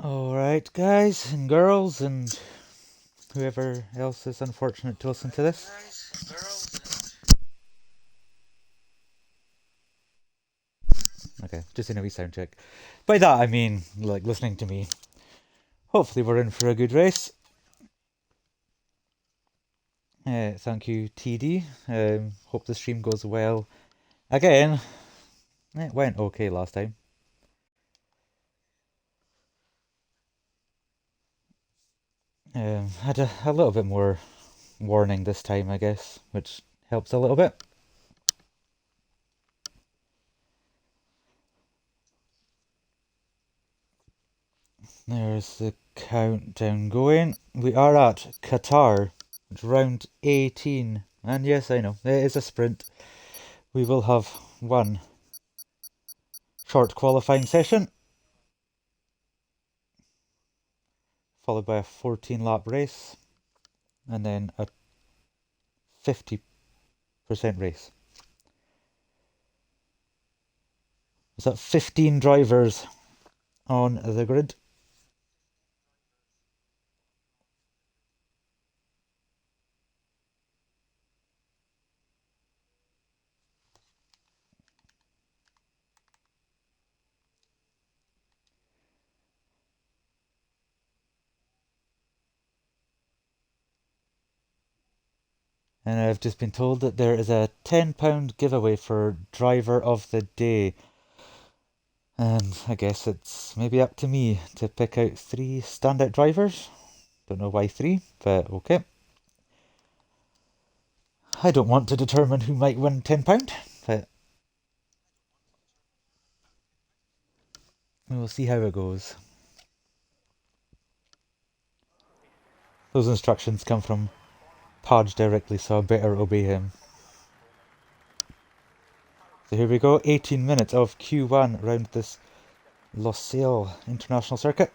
Alright, guys and girls and whoever else is unfortunate to listen to this. Okay, just in a wee sound check. By that I mean, like, listening to me. Hopefully we're in for a good race. Thank you, TD. Hope the stream goes well. Again, it went okay last time. Had a little bit more warning this time, I guess, which helps a little bit. There's the countdown going. We are at Qatar, round 18. And yes, I know, it is a sprint. We will have one short qualifying session, followed by a 14 lap race, and then a 50% race. Is that 15 drivers on the grid? And I've just been told that there is a £10 giveaway for Driver of the Day. And I guess it's maybe up to me to pick out 3 standout drivers. Don't know why 3, but okay. I don't want to determine who might win £10, but we'll see how it goes. Those instructions come from Podge directly, so I better obey him. So here we go, 18 minutes of Q1 around this Losail International Circuit.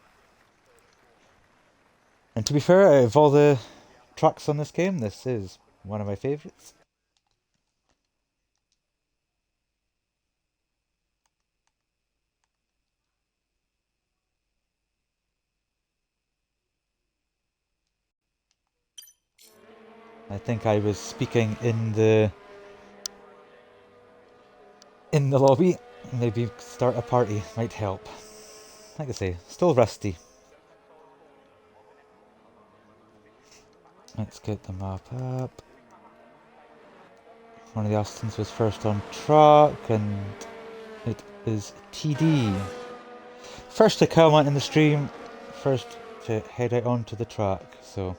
And to be fair, out of all the tracks on this game, this is one of my favourites. I think I was speaking in the lobby. Maybe start a party might help. Like I say, still rusty. Let's get the map up. One of the Austins was first on track, and it is TD. First to comment in the stream, first to head out onto the track, so...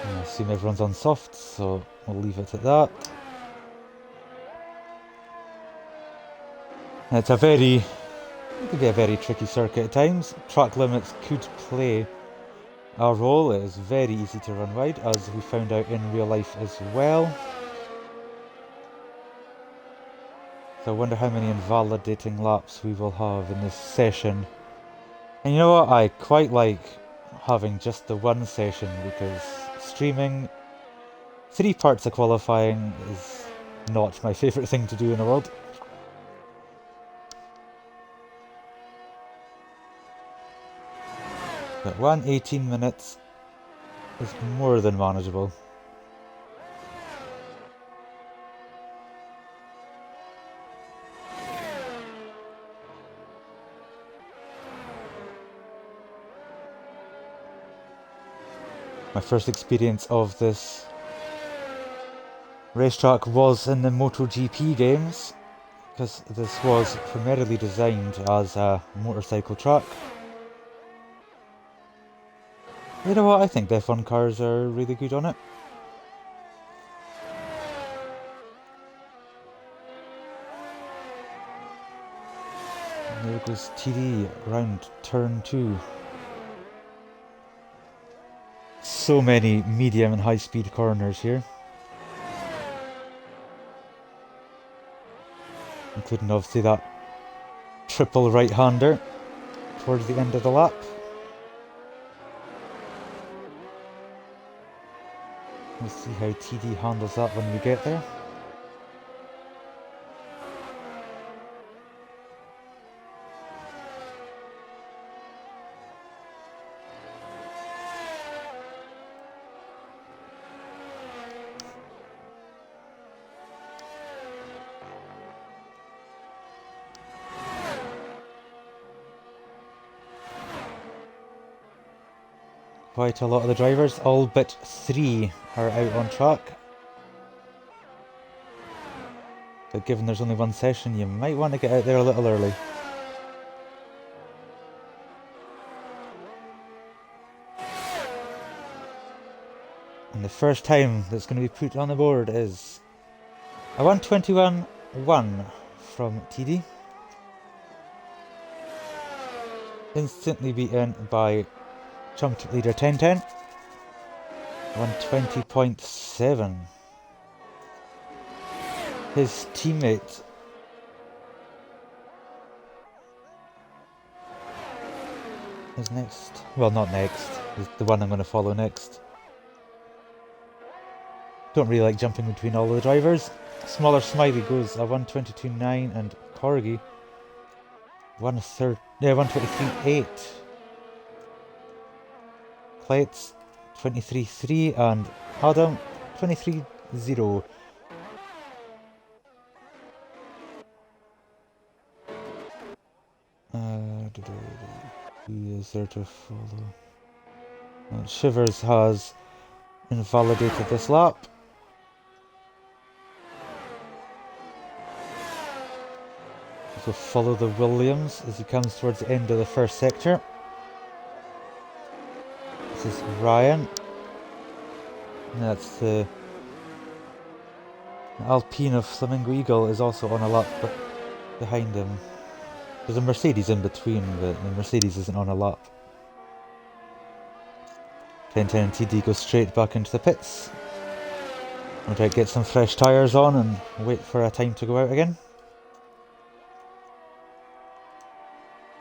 I assume everyone's on soft, so we'll leave it at that. It's a it could be a very tricky circuit at times. Track limits could play a role. It is very easy to run wide, as we found out in real life as well. So I wonder how many invalidating laps we will have in this session. And you know what? I quite like having just the one session, because streaming 3 parts of qualifying is not my favourite thing to do in the world. But 18 minutes is more than manageable. My first experience of this racetrack was in the MotoGP games, because this was primarily designed as a motorcycle track. You know what, I think the F1 cars are really good on it. And there goes TD around turn 2. So many medium and high speed corners here. Including obviously that triple right-hander towards the end of the lap. We'll see how TD handles that when we get there. Quite a lot of the drivers, all but 3 are out on track. But given there's only one session, you might want to get out there a little early. And the first time that's going to be put on the board is a 1:21.1 from TD. Instantly beaten by Championship leader 1010. 1:20.7. His teammate is next. Well, not next. Is the one I'm going to follow next. Don't really like jumping between all of the drivers. Smaller Smiley goes a 1:22.9 and Corgi 1:23.8. Plates 23.3 and Adam 23.0. Who is there to follow? Shivers has invalidated this lap. So follow the Williams as he comes towards the end of the first sector. This is Ryan. And that's the Alpine of Flamingo Eagle is also on a lap behind him. There's a Mercedes in between, but the Mercedes isn't on a lap. 1010 and TD go straight back into the pits. I'll try to get some fresh tyres on and wait for a time to go out again.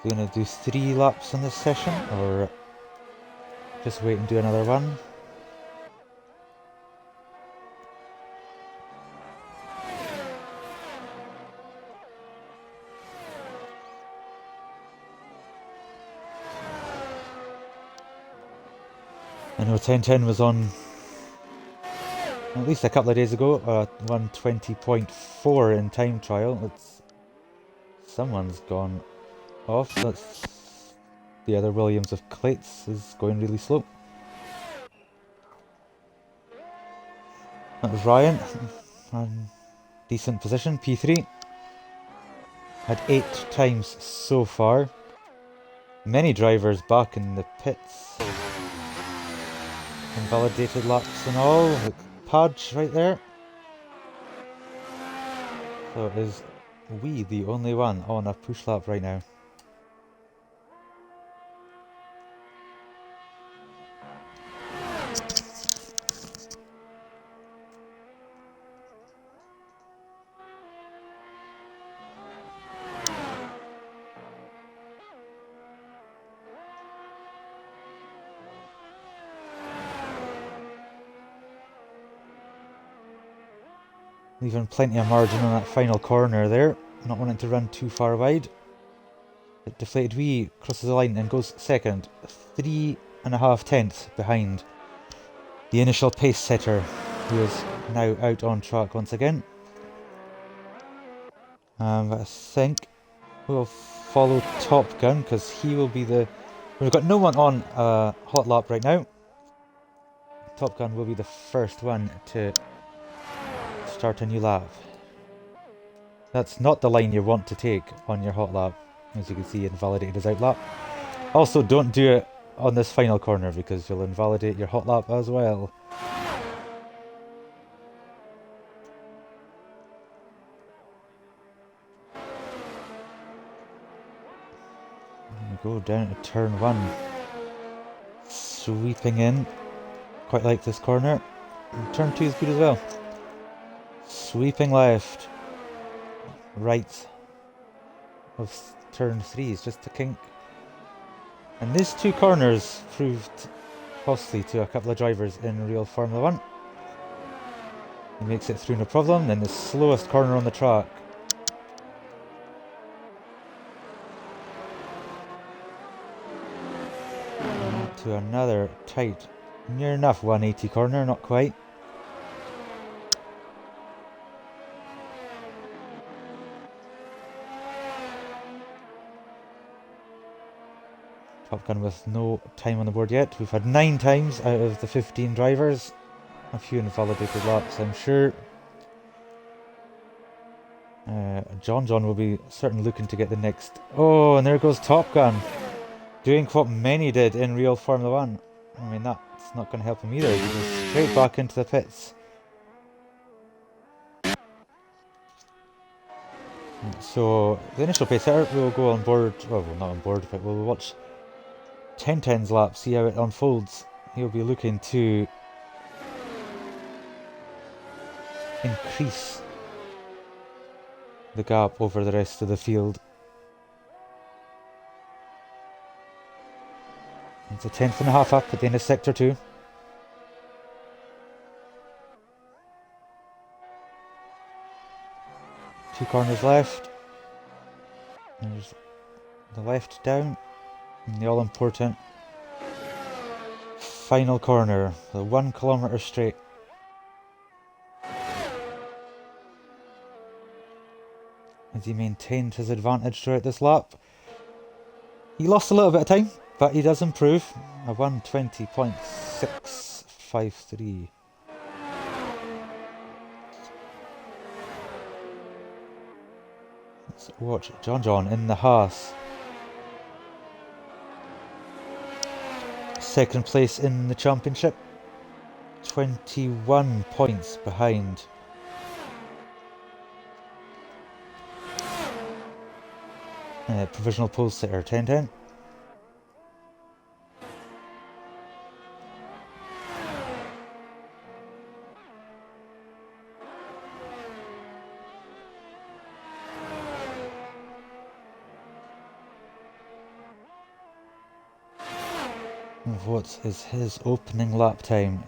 We're going to do 3 laps in this session, or just wait and do another one. I know 1010 was on at least a couple of days ago, 1:20.4 in time trial. Someone's gone off. That's the other Williams of Clates is going really slow. That was Ryan. Decent position, P3. Had 8 times so far. Many drivers back in the pits. Invalidated laps and all. Look, Padge right there. So is we the only one on a push lap right now? Leaving plenty of margin on that final corner there. Not wanting to run too far wide. But Deflated Wee crosses the line and goes second. 3.5 tenths behind the initial pace setter, who is now out on track once again. But I think we'll follow Top Gun because he will be the... We've got no one on a hot lap right now. Top Gun will be the first one to start a new lap. That's not the line you want to take on your hot lap. As you can see, invalidated his out lap. Also, don't do it on this final corner because you'll invalidate your hot lap as well. And we go down to turn 1. Sweeping in. Quite like this corner. And turn 2 is good as well. Sweeping left. Right of turn 3 is just a kink. And these 2 corners proved costly to a couple of drivers in real Formula 1. He makes it through no problem. Then the slowest corner on the track. And to another tight, near enough 180 corner, not quite. Top Gun with no time on the board yet. We've had 9 times out of the 15 drivers. A few invalidated laps, I'm sure. John will be certainly looking to get the next... Oh, and there goes Top Gun. Doing what many did in real Formula 1. I mean, that's not going to help him either. He goes straight back into the pits. So, the initial pace setter will go on board... Well, not on board, but we'll watch 10-10's lap, see how it unfolds. He'll be looking to increase the gap over the rest of the field. It's a 10.5 up at the end of sector 2. Two corners left. There's the left down. And the all important final corner, the 1 kilometre straight. As he maintained his advantage throughout this lap. He lost a little bit of time, but he does improve. A 1:20.653. Let's watch John in the Haas. Second place in the championship. 21 points behind. Provisional pole sitter 10-10. What is his opening lap time?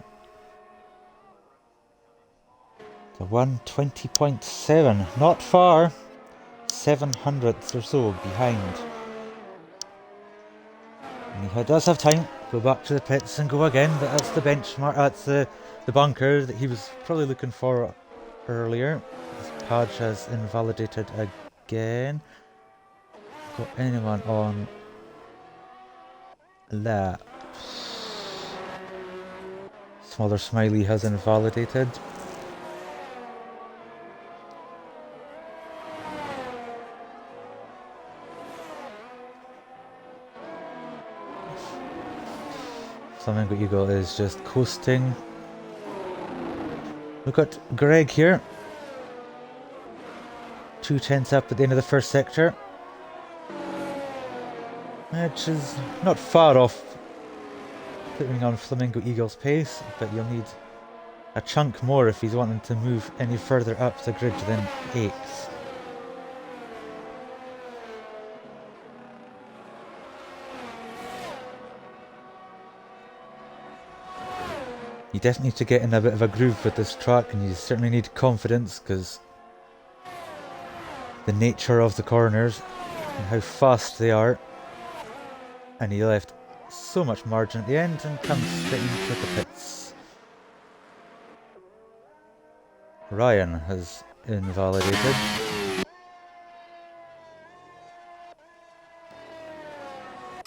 The 1:20.7, not far. 700ths or so behind. And he does have time. Go back to the pits and go again, but that's the benchmark. That's the bunker that he was probably looking for earlier. His badge has invalidated again. Got anyone on laps? Smaller smiley has invalidated. Flamingo Eagle is just coasting. Look at Greg here. 2/10 up at the end of the first sector. Which is not far off putting on Flamingo Eagle's pace, but you'll need a chunk more if he's wanting to move any further up the grid than 8th. You definitely need to get in a bit of a groove with this track, and you certainly need confidence because the nature of the corners and how fast they are. And he left so much margin at the end and comes straight into the pits. Ryan has invalidated.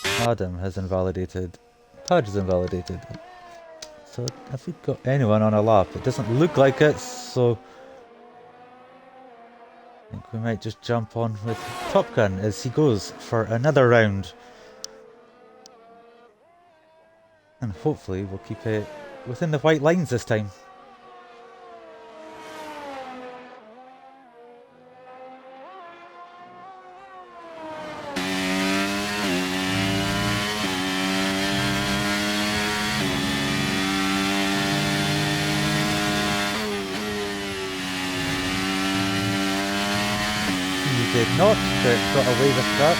Adam has invalidated. Padge is invalidated. So have we got anyone on a lap? It doesn't look like it, so I think we might just jump on with Top Gun as he goes for another round. And hopefully we'll keep it within the white lines this time. Did not, but got away with that.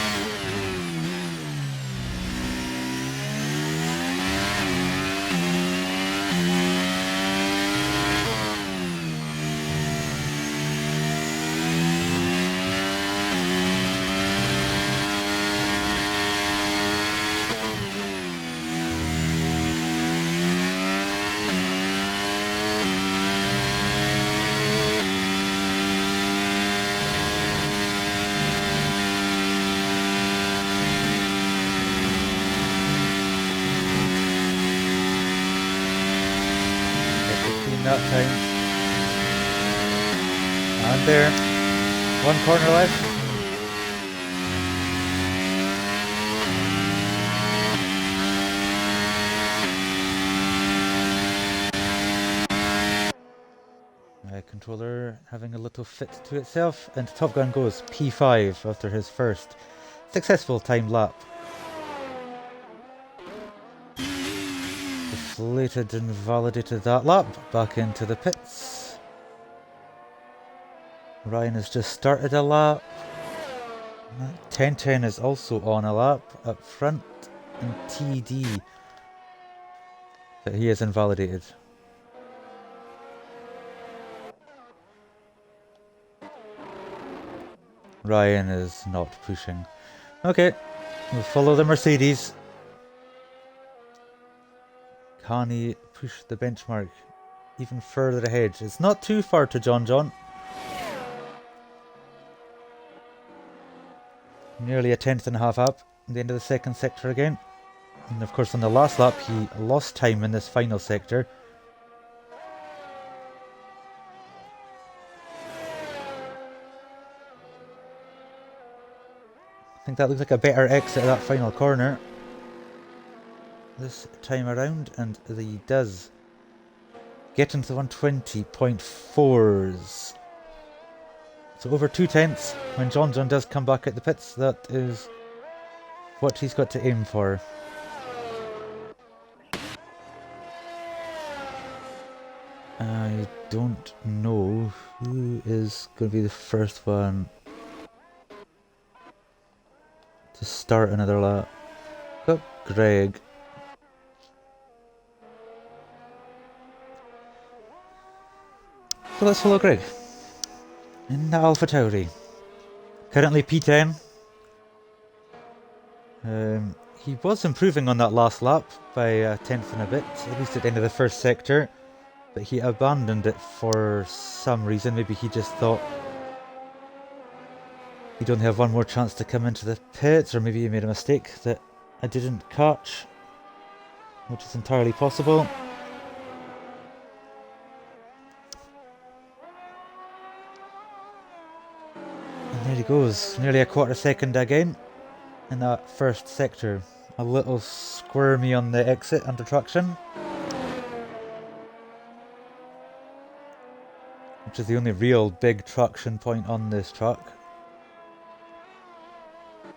that time. And there. One corner left. Controller having a little fit to itself, and Top Gun goes P5 after his first successful time lap. Deflated and validated that lap, back into the pits. Ryan has just started a lap. 1010 is also on a lap up front, and TD, but he is invalidated. Ryan is not pushing. Okay, we'll follow the Mercedes. Can he push the benchmark even further ahead? It's not too far to John. Nearly a 10.5 up at the end of the second sector again. And of course on the last lap he lost time in this final sector. I think that looks like a better exit of that final corner this time around, and he does get into the 120.4s. So over 2/10 when John does come back at the pits. That is what he's got to aim for. I don't know who is going to be the first one to start another lap. Oh, Greg. So let's follow Greg in the Alpha Tauri. Currently P10. He was improving on that last lap by a tenth and a bit, at least at the end of the first sector, but he abandoned it for some reason. Maybe he just thought he'd only have one more chance to come into the pits, or maybe he made a mistake that I didn't catch, which is entirely possible. And there he goes, nearly a quarter second again in that first sector. A little squirmy on the exit under traction, which is the only real big traction point on this track,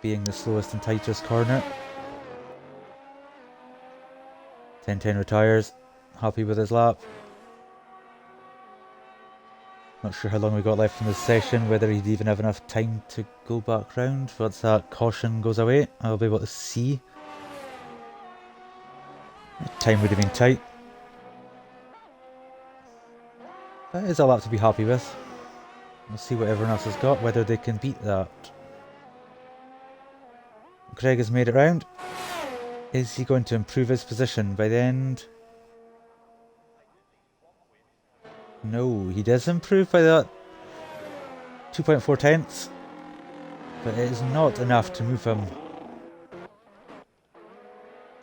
being the slowest and tightest corner. 1010 retires, happy with his lap. Not sure how long we got left in this session, whether he'd even have enough time to go back round. Once that caution goes away, I'll be able to see. Time would have been tight. That is a lap to be happy with. We'll see what everyone else has got, whether they can beat that. Greg has made it round. Is he going to improve his position by the end? No, he does improve by that 2.4 tenths, but it is not enough to move him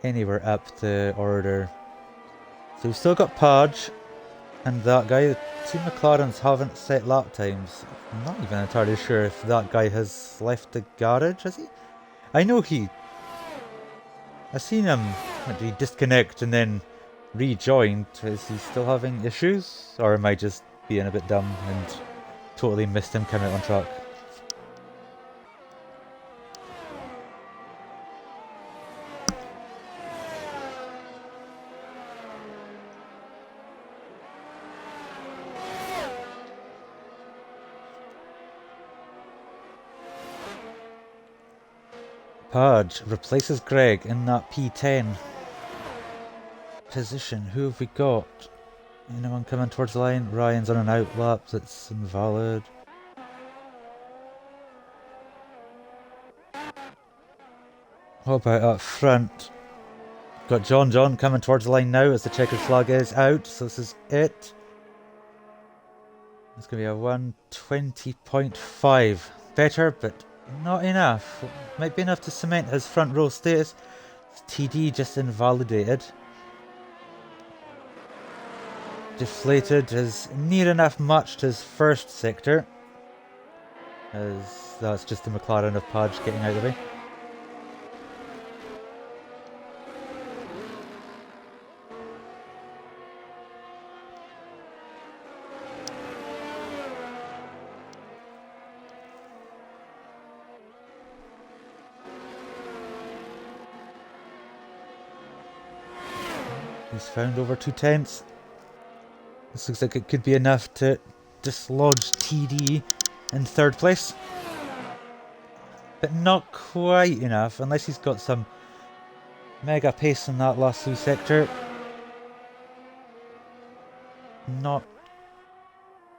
anywhere up the order. So we've still got Podge and that guy. The two McLarens haven't set lap times. I'm not even entirely sure if that guy has left the garage, has he? I know I've seen him disconnect and then rejoined. Is he still having issues? Or am I just being a bit dumb and totally missed him coming out on track? Podge replaces Greg in that P10 position. Who have we got? Anyone coming towards the line? Ryan's on an out lap, that's invalid. What about up front? Got John coming towards the line now as the checkered flag is out, so this is it. It's going to be a 120.5. Better, but not enough. Might be enough to cement his front row status. TD just invalidated. deflated is near enough matched his first sector, as that's just the McLaren of Podge getting out of the way. He's found over 2/10. This looks like it could be enough to dislodge TD in third place. But not quite enough, unless he's got some mega pace in that last sector. Not...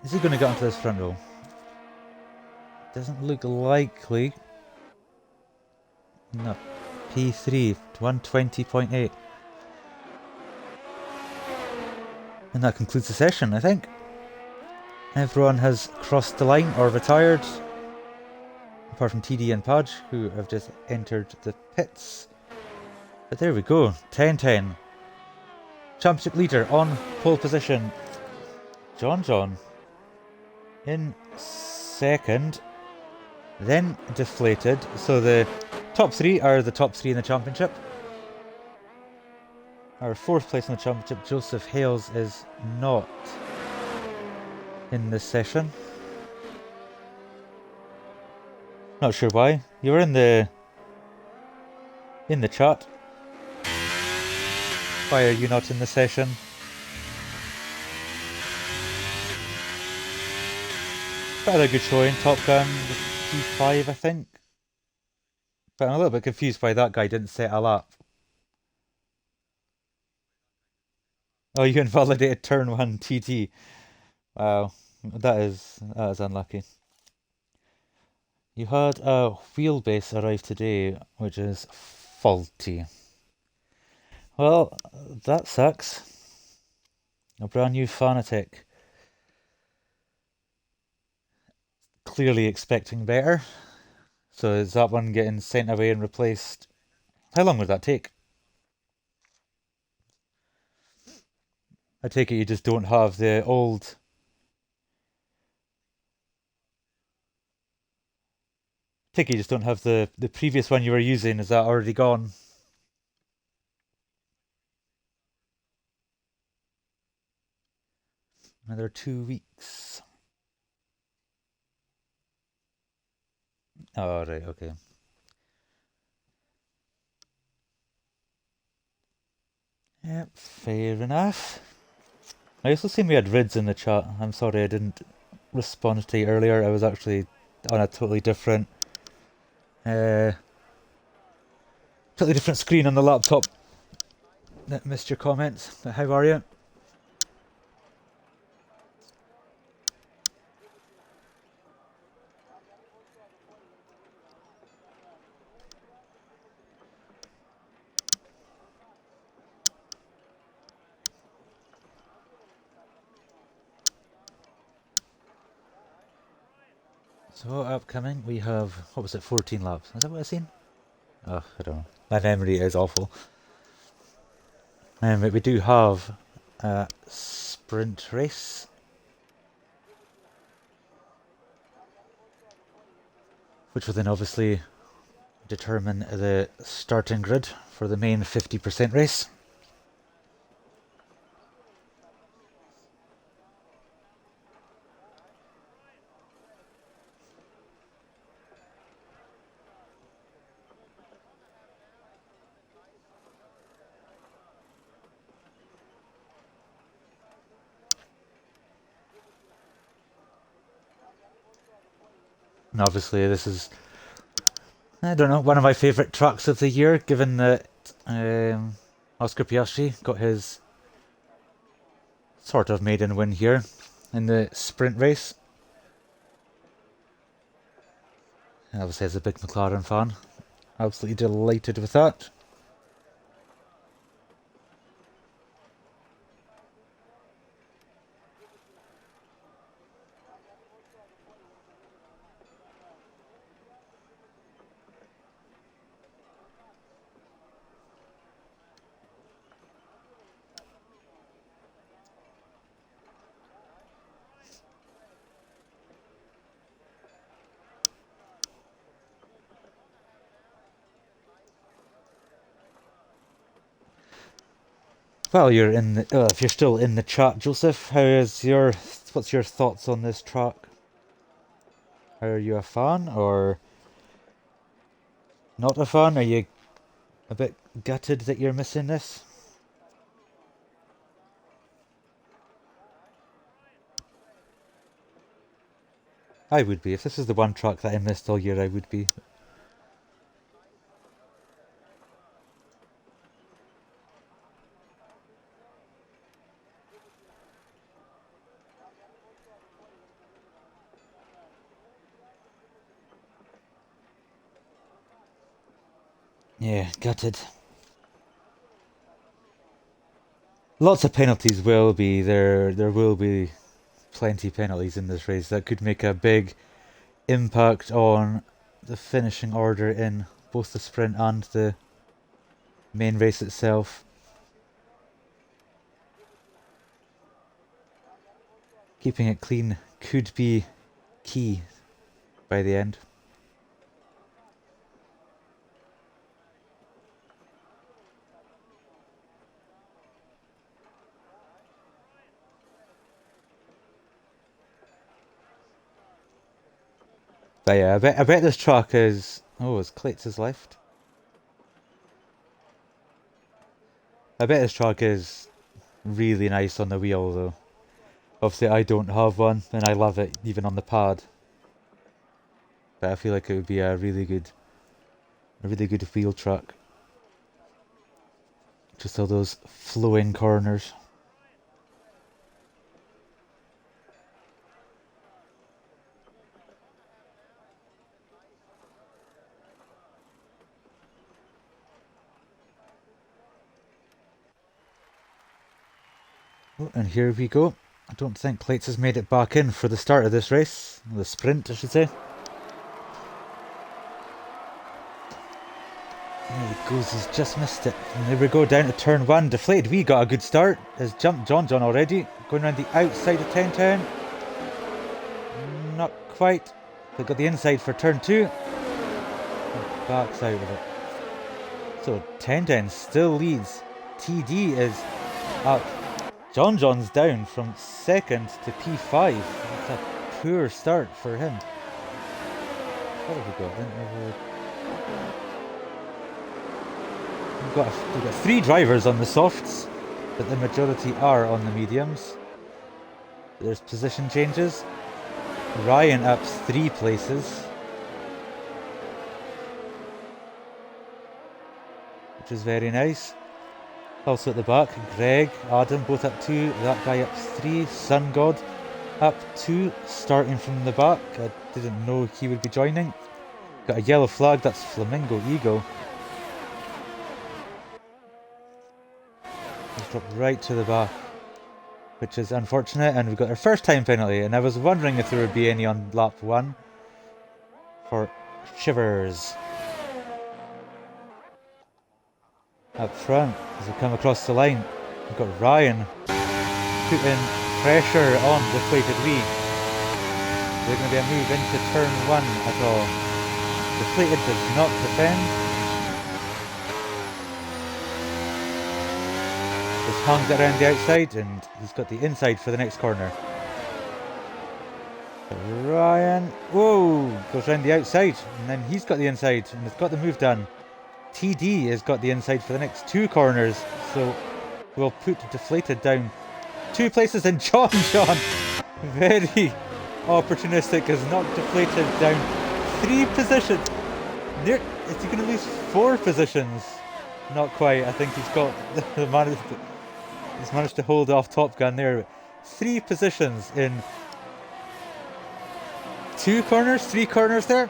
Is he going to get onto this front row? Doesn't look likely. No. P3, 120.8. And that concludes the session, I think. Everyone has crossed the line or retired. Apart from TD and Podge, who have just entered the pits. But there we go, 10-10. Championship leader on pole position. John. In second. Then deflated. So the top three are the top three in the championship. Our fourth place in the championship, Joseph Hales, is not in this session. Not sure why. You were in the chat. Why are you not in the session? Quite a good showing, Top Gun, P5 I think. But I'm a little bit confused why that guy didn't set a lap. Oh, you invalidated turn 1 TT. Wow, that is unlucky. You had a wheelbase arrive today, which is faulty. Well, that sucks. A brand new Fanatec. Clearly expecting better. So is that one getting sent away and replaced? How long would that take? I take it you just don't have the old... I take it you just don't have the previous one you were using. Is that already gone? Another 2 weeks. Oh, right, okay. Yep, fair enough. I also seen we had Rids in the chat. I'm sorry I didn't respond to you earlier. I was actually on a totally different screen on the laptop. That missed your comments. But how are you? So upcoming we have, what was it, 14 laps? Is that what I've seen? Oh, I don't know. My memory is awful. But we do have a sprint race. Which will then obviously determine the starting grid for the main 50% race. And obviously this is, I don't know, one of my favourite tracks of the year, given that Oscar Piastri got his sort of maiden win here in the sprint race. And obviously as a big McLaren fan, absolutely delighted with that. Well, you're in the, if you're still in the chat, Joseph, what's your thoughts on this track? Are you a fan or not a fan? Are you a bit gutted that you're missing this? I would be. If this is the one track that I missed all year, I would be. Yeah, gutted. Lots of penalties will be. There will be plenty penalties in this race that could make a big impact on the finishing order in both the sprint and the main race itself. Keeping it clean could be key by the end. But yeah, I bet this track is... Oh, it's Clates' left. I bet this track is really nice on the wheel though. Obviously I don't have one and I love it even on the pad. But I feel like it would be a really good wheel track. Just all those flowing corners. Oh, and here we go. I don't think Clates has made it back in for the start of this race. The sprint, I should say. There he goes, he's just missed it. And there we go, down to turn 1. Deflated, we got a good start. Has jumped John already. Going around the outside of 10-10. Not quite. They got the inside for turn 2. And backs out of it. So 10-10 still leads. TD is up. John's down from 2nd to P5. It's a poor start for him. What have we got? We've got 3 drivers on the softs, but the majority are on the mediums. There's position changes. Ryan ups 3 places, which is very nice. Also at the back, Greg, Adam both up 2, that guy up 3, Sun God up 2, starting from the back. I didn't know he would be joining. Got a yellow flag, that's Flamingo Eagle. He's dropped right to the back, which is unfortunate, and we've got our first time penalty, and I was wondering if there would be any on lap 1 for Shivers. Up front, as we come across the line, we've got Ryan putting pressure on Deflated Wee. There's going to be a move into turn 1 at all. Deflated does not defend. Just hangs it around the outside, and he's got the inside for the next corner. Ryan, whoa, goes around the outside, and then he's got the inside, and has got the move done. TD has got the inside for the next 2 corners, so we'll put Deflated down 2 places, and John, very opportunistic, has knocked Deflated down 3 positions. Is he going to lose 4 positions? Not quite. I think he's got he's managed to hold off Top Gun there. 3 positions in 2 corners, 3 corners there.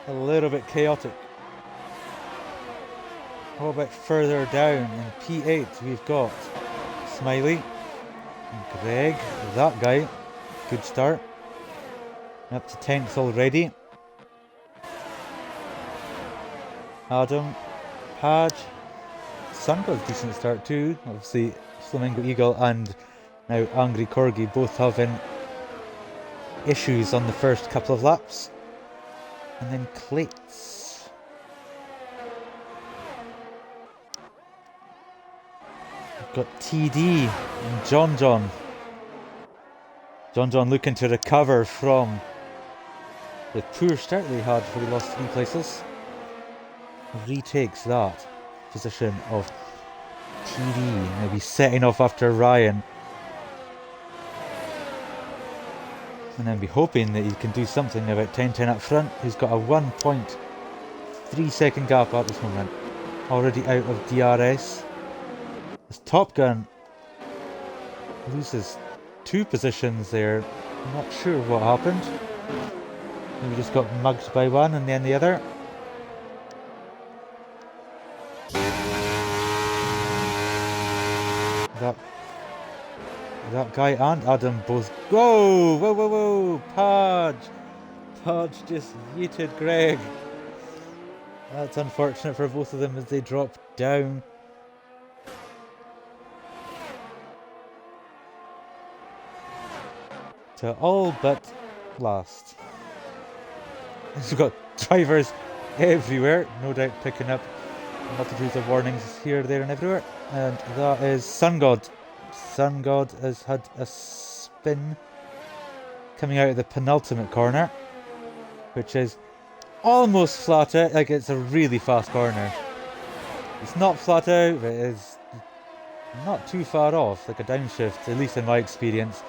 A little bit chaotic. How about further down in P8 we've got Smiley, Greg, that guy, good start. Up to 10th already. Adam, Pad, Sun got a decent start too. Obviously Flamingo Eagle and now Angry Corgi both having issues on the first couple of laps. And then Clates. We've got TD and John. John looking to recover from the poor start they had before he lost 3 places. Retakes that position of TD, maybe setting off after Ryan. And then be hoping that he can do something about 10-10 up front. He's got a 1.3 second gap at this moment. Already out of DRS. This Top Gun loses 2 positions there. I'm not sure what happened. Maybe just got mugged by one and then the other. That guy and Adam both. Whoa! Podge just yeeted Greg. That's unfortunate for both of them as they drop down. To all but last. We've got drivers everywhere, no doubt picking up multitudes of warnings here, there and everywhere. And that is Sun God. Sun God has had a spin coming out of the penultimate corner, which is almost flat out, like it's a really fast corner. It's not flat out, but it is not too far off, like a downshift, at least in my experience.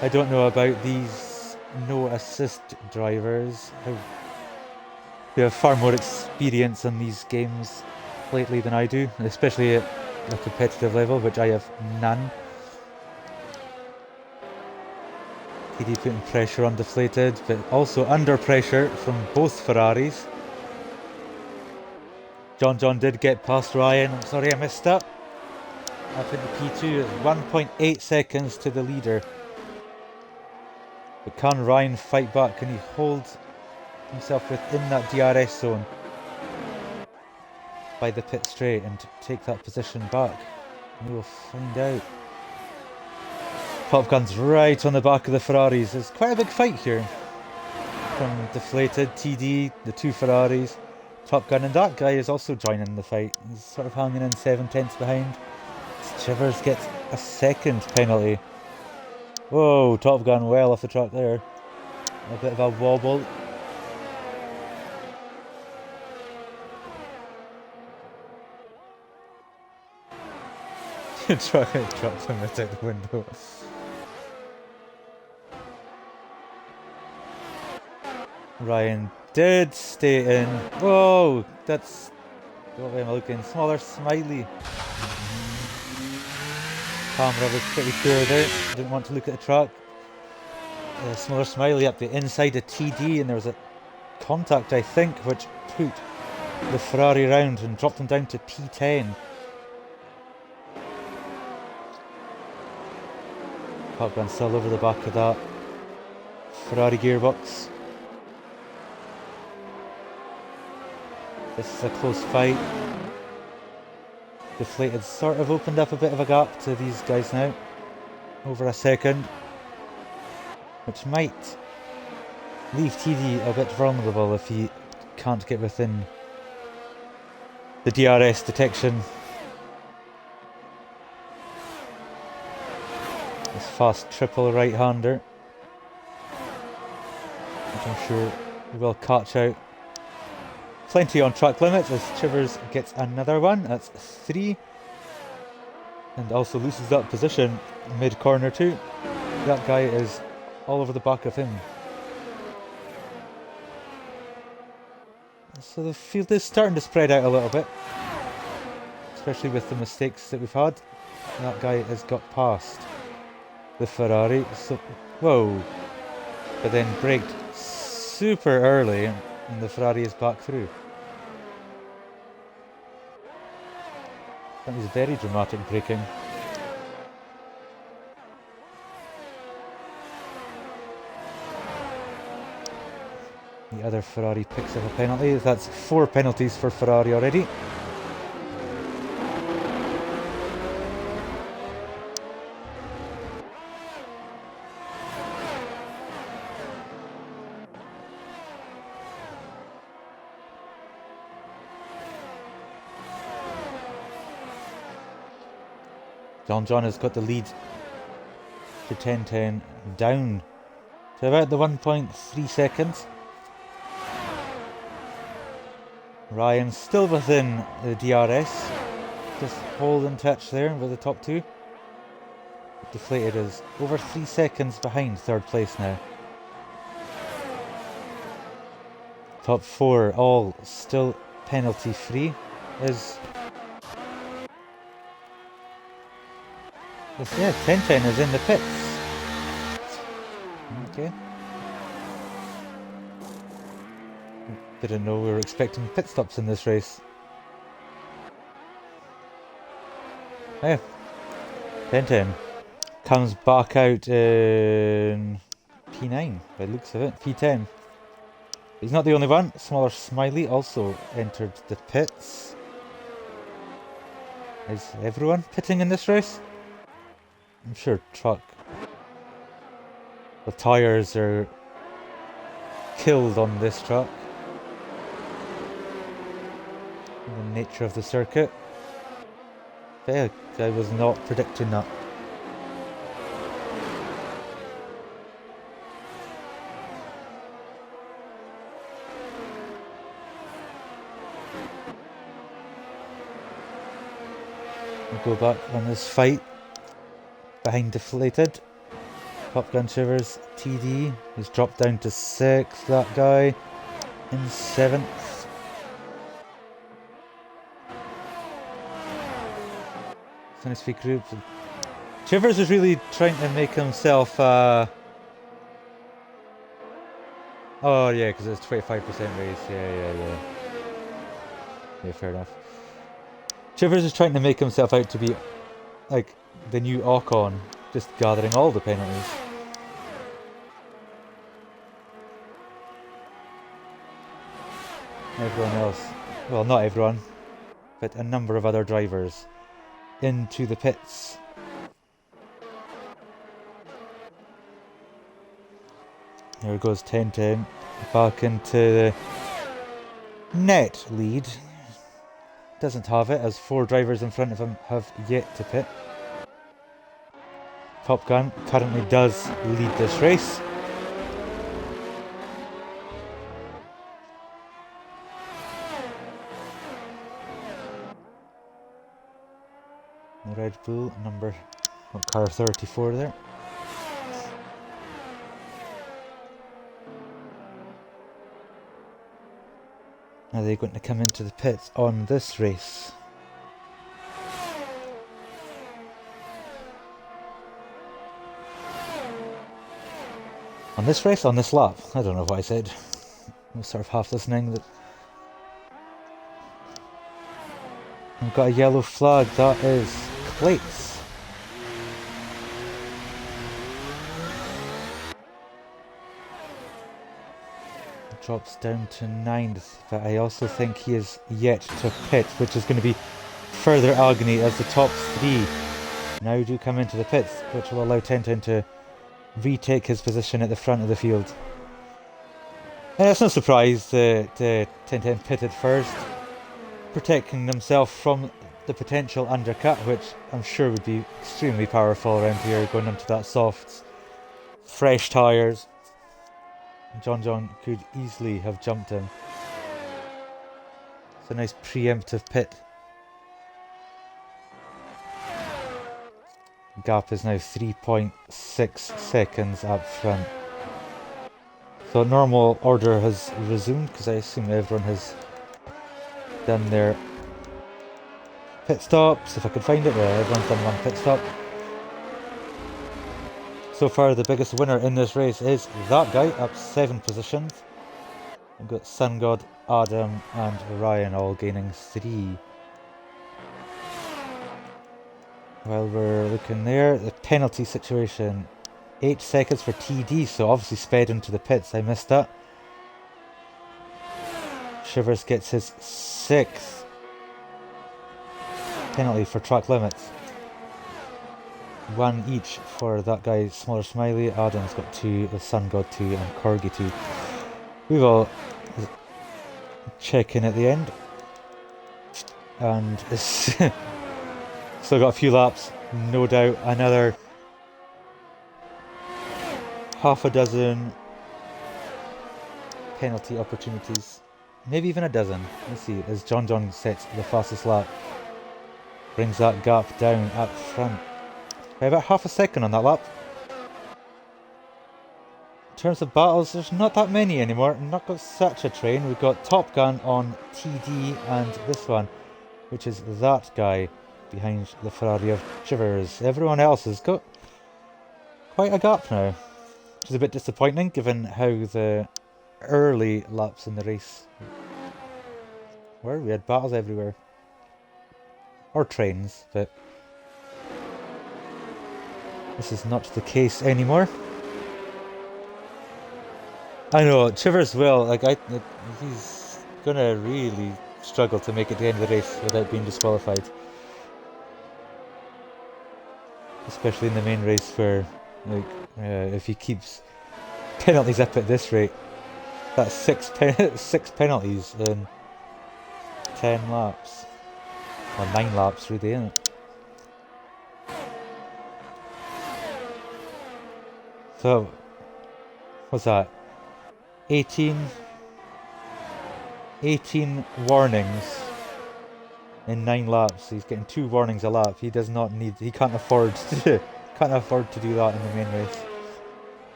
I don't know about these no assist drivers who have far more experience in these games lately than I do, especially at a competitive level, which I have none. TD putting pressure on deflated, but also under pressure from both Ferraris. John did get past Ryan. I'm sorry I missed that. Up in the P2 at 1.8 seconds to the leader. But can Ryan fight back? Can he hold himself within that DRS zone by the pit straight and take that position back? We will find out. Top Gun's right on the back of the Ferraris. There's quite a big fight here. From deflated, TD, the 2 Ferraris, Top Gun, and that guy is also joining the fight. He's sort of hanging in 7/10 behind. Chivers gets a 2nd penalty. Whoa, Top Gun well off the track there. A bit of a wobble. Dropped him out the window. Ryan did stay in. Whoa, that's what am I looking? Smaller Smiley. Camera was pretty poor there. Didn't want to look at the track. Smaller Smiley up the inside of TD, and there was a contact, I think, which put the Ferrari round and dropped him down to P10. Top Gun still over the back of that Ferrari gearbox. This is a close fight. Deflated sort of opened up a bit of a gap to these guys now. Over a second. Which might leave TD a bit vulnerable if he can't get within the DRS detection. This fast triple right-hander, which I'm sure he will catch out. Plenty on track limits as Chivers gets another one. That's 3. And also loses that position mid-corner too. That guy is all over the back of him. So the field is starting to spread out a little bit. Especially with the mistakes that we've had. That guy has got past the Ferrari. So, whoa. But then braked super early and the Ferrari is back through. That was very dramatic braking. The other Ferrari picks up a penalty. That's 4 penalties for Ferrari already. John has got the lead to 10:10 down to about the 1.3 seconds. Ryan still within the DRS, just holding touch there with the top two. Deflated is over 3 seconds behind third place now. Top four all still penalty free. Yeah, 10:10 is in the pits. Okay. Didn't know we were expecting pit stops in this race. Yeah. 10:10 comes back out in P9 by the looks of it. P10. He's not the only one. Smaller Smiley also entered the pits. Is everyone pitting in this race? I'm sure truck. The tyres are killed on this truck. The nature of the circuit. But yeah, I was not predicting that. We'll go back on this fight. Behind Deflated. Top Gun Shivers TD. He's dropped down to 6th. That guy in 7th. Cinespeak Group. Shivers is really trying to make himself oh yeah, because it's 25% race. Yeah, fair enough. Shivers is trying to make himself out to be like the new Ocon, just gathering all the penalties. Everyone else, well, not everyone, but a number of other drivers into the pits. There goes 10:10 back into the net lead. Doesn't have it, as 4 drivers in front of him have yet to pit. Top Gun currently does lead this race. Red Bull number, car 34 there. Are they going to come into the pits on this race? On this race? On this lap? I don't know what I said. I was sort of half listening. We've got a yellow flag. That is plates. Drops down to 9th, but I also think he is yet to pit, which is going to be further agony as the top 3 now do come into the pits, which will allow 10:10 to retake his position at the front of the field. And it's no surprise that 10:10 pitted first, protecting himself from the potential undercut, which I'm sure would be extremely powerful around here, going onto that soft, fresh tyres. John could easily have jumped him. It's a nice preemptive pit. Gap is now 3.6 seconds up front. So normal order has resumed, because I assume everyone has done their pit stops. If I could find it, yeah, everyone's done one pit stop. So far, the biggest winner in this race is that guy, up 7 positions. We've got Sun God, Adam and Ryan all gaining 3. While we're looking there, the penalty situation, 8 seconds for TD, so obviously sped into the pits. I missed that. Shivers gets his 6th penalty for track limits. 1 each for that guy, Smaller Smiley. Adam's got 2, the Sun God 2, and Corgi 2. We will check in at the end. And Still got a few laps, no doubt. Another half a dozen penalty opportunities. Maybe even a dozen. Let's see, as John sets the fastest lap. Brings that gap down up front. By about half a second on that lap. In terms of battles, there's not that many anymore. Not got such a train. We've got Top Gun on TD and this one, which is that guy behind the Ferrari of Chivers. Everyone else has got quite a gap now, which is a bit disappointing given how the early laps in the race were. We had battles everywhere. Or trains, but this is not the case anymore. I know, Chivers will, he's gonna really struggle to make it to the end of the race without being disqualified. Especially in the main race where, if he keeps penalties up at this rate, that's six penalties in 10 laps. Or 9 laps really, isn't it? So, what's that? 18 warnings in 9 laps. He's getting 2 warnings a lap. He can't afford to do that in the main race.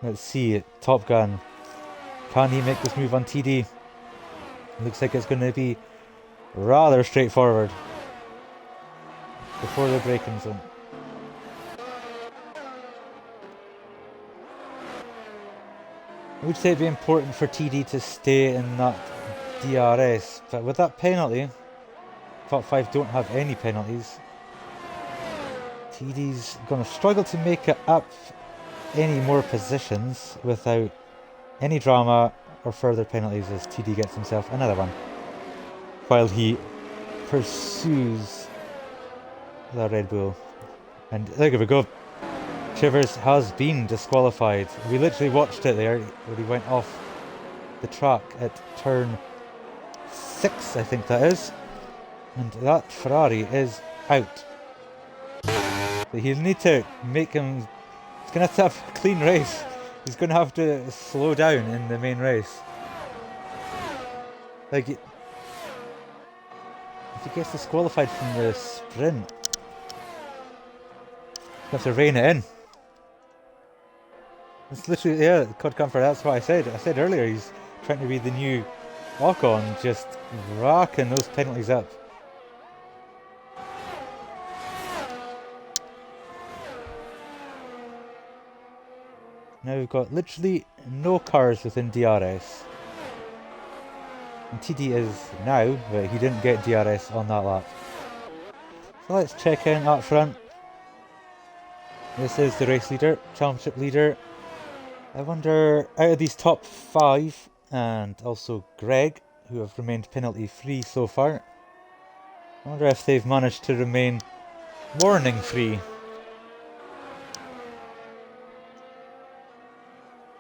Let's see it. Top Gun. Can he make this move on TD? Looks like it's going to be rather straightforward before the braking zone. I would say it'd be important for TD to stay in that DRS, but with that penalty, top 5 don't have any penalties. TD's going to struggle to make it up any more positions without any drama or further penalties as TD gets himself another one, while he pursues the Red Bull. And there we go. Chivers has been disqualified. We literally watched it there where he went off the track at turn 6, I think that is. And that Ferrari is out. So he'll need to make him... He's going to have a clean race. He's going to have to slow down in the main race. Like, if he gets disqualified from the sprint, he'll have to rein it in. It's literally, yeah, Cod Comfort, that's what I said. I said earlier, he's trying to be the new Ocon, just racking those penalties up. Now we've got literally no cars within DRS. And TD is now, but he didn't get DRS on that lap. So let's check in up front. This is the race leader, championship leader. I wonder, out of these top 5, and also Greg, who have remained penalty free so far, I wonder if they've managed to remain warning free.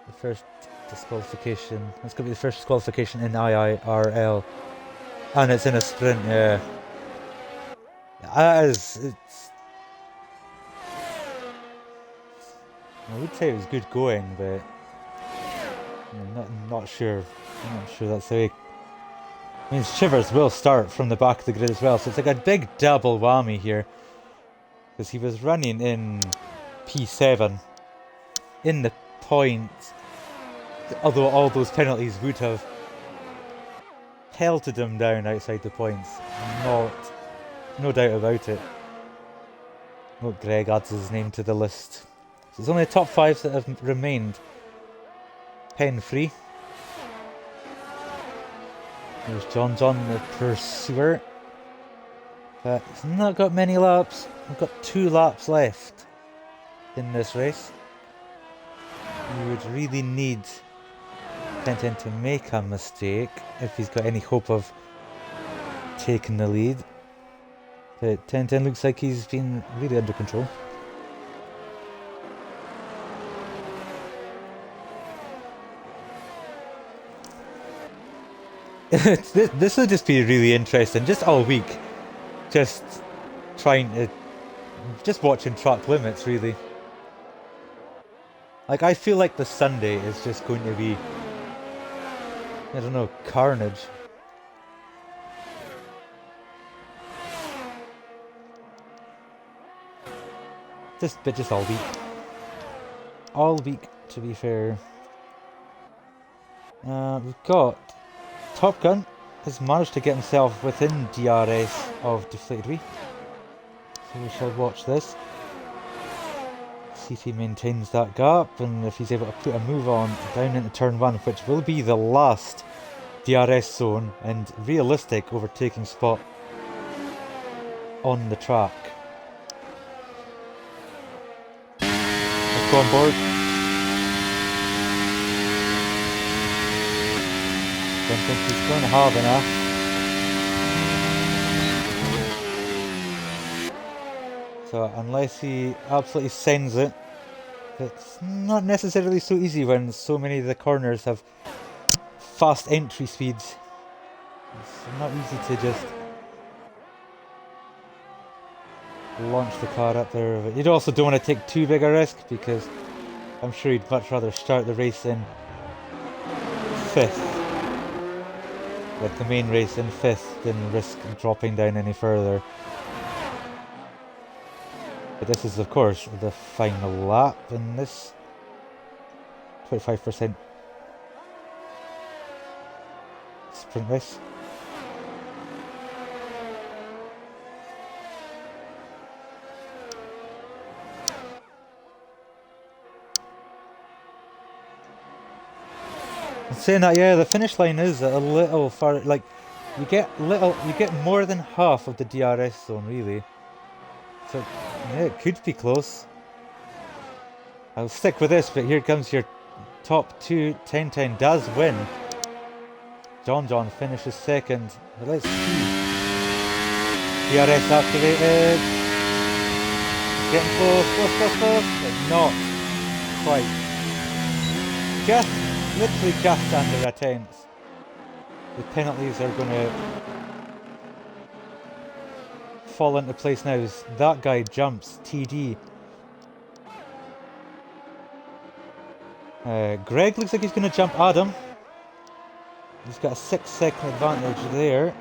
The first disqualification, that's going to be the first disqualification in IIRL, and it's in a sprint, yeah. I would say it was good going, but not sure. I'm not sure that's the way. I mean, Chivers will start from the back of the grid as well, so it's like a big double whammy here. Because he was running in P7 in the points, although all those penalties would have pelted him down outside the points. No doubt about it. Oh, Greg adds his name to the list. So it's only the top 5 that have remained pen free. There's John the pursuer. But he's not got many laps. We've got 2 laps left in this race. You would really need 10 to make a mistake if he's got any hope of taking the lead. But 10 looks like he's been really under control. This will just be really interesting, just all week. just trying to... just watching track limits, really. Like, I feel like the Sunday is just going to be... I don't know, carnage. Just all week. All week, to be fair. We've got Top Gun has managed to get himself within DRS of Deflated Wii. So we shall watch this. See if he maintains that gap and if he's able to put a move on down into turn 1, which will be the last DRS zone and realistic overtaking spot on the track. Let's go on board. Don't think he's going to have enough. So unless he absolutely sends it, it's not necessarily so easy when so many of the corners have fast entry speeds. It's not easy to just launch the car up there. You also don't want to take too big a risk because I'm sure you'd much rather start the race in 5th. Like the main race in 5th than risk dropping down any further. But this is of course the final lap in this 25% sprint race. And saying that, yeah, the finish line is a little far. Like you get more than half of the DRS zone, really. So yeah, it could be close. I'll stick with this, but here comes your top 2. 1010 does win. John finishes second. But let's see. DRS activated. Getting close, but not quite. Literally just under a tenth. The penalties are going to fall into place now as that guy jumps TD. Greg looks like he's going to jump Adam. He's got a 6-second advantage there.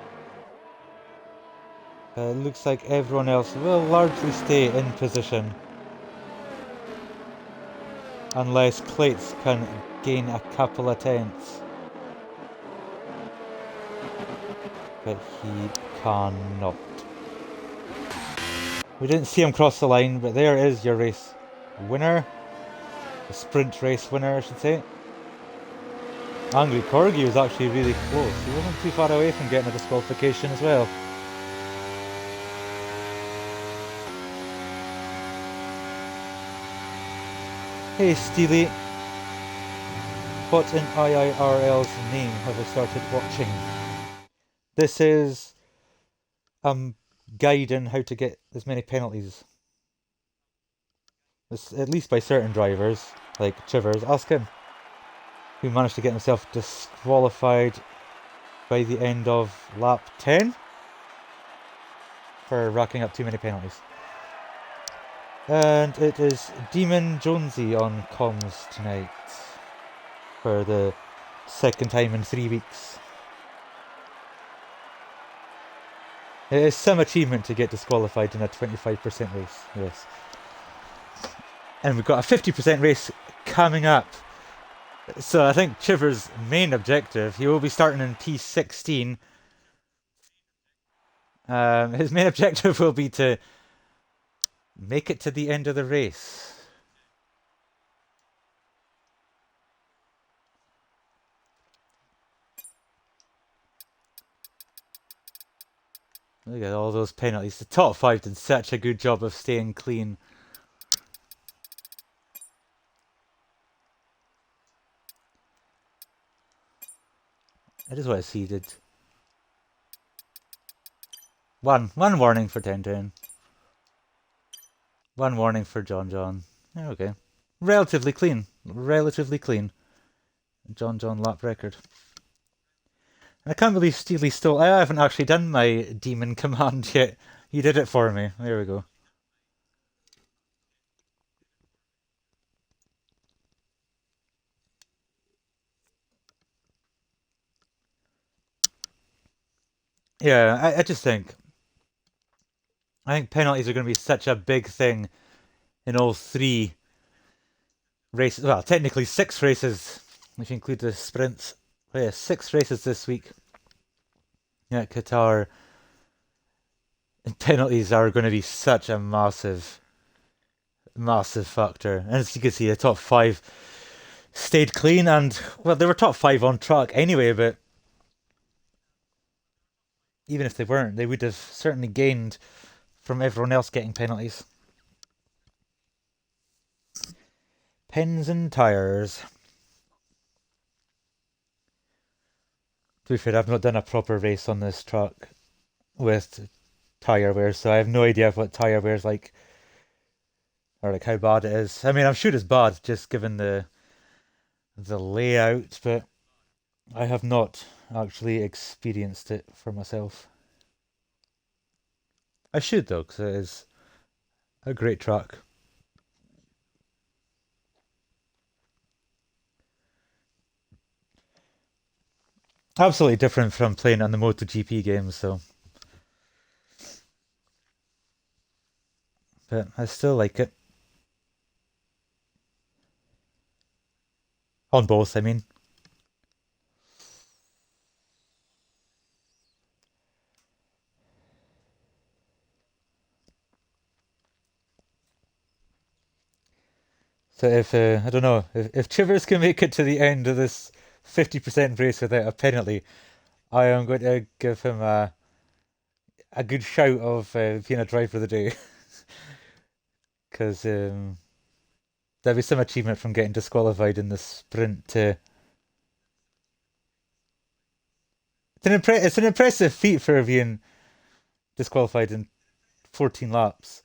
Looks like everyone else will largely stay in position. Unless Clates can gain a couple of tenths. But he cannot. We didn't see him cross the line, but there is your race winner. The sprint race winner, I should say. Angry Corgi was actually really close. He wasn't too far away from getting a disqualification as well. Hey Steely, what in IIRL's name have I started watching? This is guide on how to get as many penalties. It's, at least by certain drivers, like Chivers. Ask him, who managed to get himself disqualified by the end of lap 10 for racking up too many penalties. And it is Demon Jonzey on comms tonight for the second time in 3 weeks. It is some achievement to get disqualified in a 25% race, yes. And we've got a 50% race coming up. So I think Chiver's main objective, he will be starting in P16. His main objective will be to make it to the end of the race. Look at all those penalties. The top 5 did such a good job of staying clean. I just want to see did. One warning for 1010. One warning for John. Okay. Relatively clean. John lap record. And I can't believe Steely stole... I haven't actually done my demon command yet. You did it for me. There we go. Yeah, I think penalties are going to be such a big thing in all three races. Well, technically six races if you include the sprints. But yeah, six races this week. Yeah, Qatar. And penalties are going to be such a massive, massive factor. And as you can see, the top five stayed clean, and well, they were top five on track anyway. But even if they weren't, they would have certainly gained from everyone else getting penalties. Pins and tyres. To be fair, I've not done a proper race on this track with tyre wear, so I have no idea what tyre wear is like, or like how bad it is. I mean, I'm sure it's bad just given the layout, but I have not actually experienced it for myself. I should though, because it is a great track. Absolutely different from playing on the MotoGP games, so. But I still like it. On both, I mean. So if, I don't know, if Chivers can make it to the end of this 50% race without a penalty, I am going to give him a good shout of being a driver of the day. Because there'll be some achievement from getting disqualified in the sprint to. It's an impressive feat for being disqualified in 14 laps.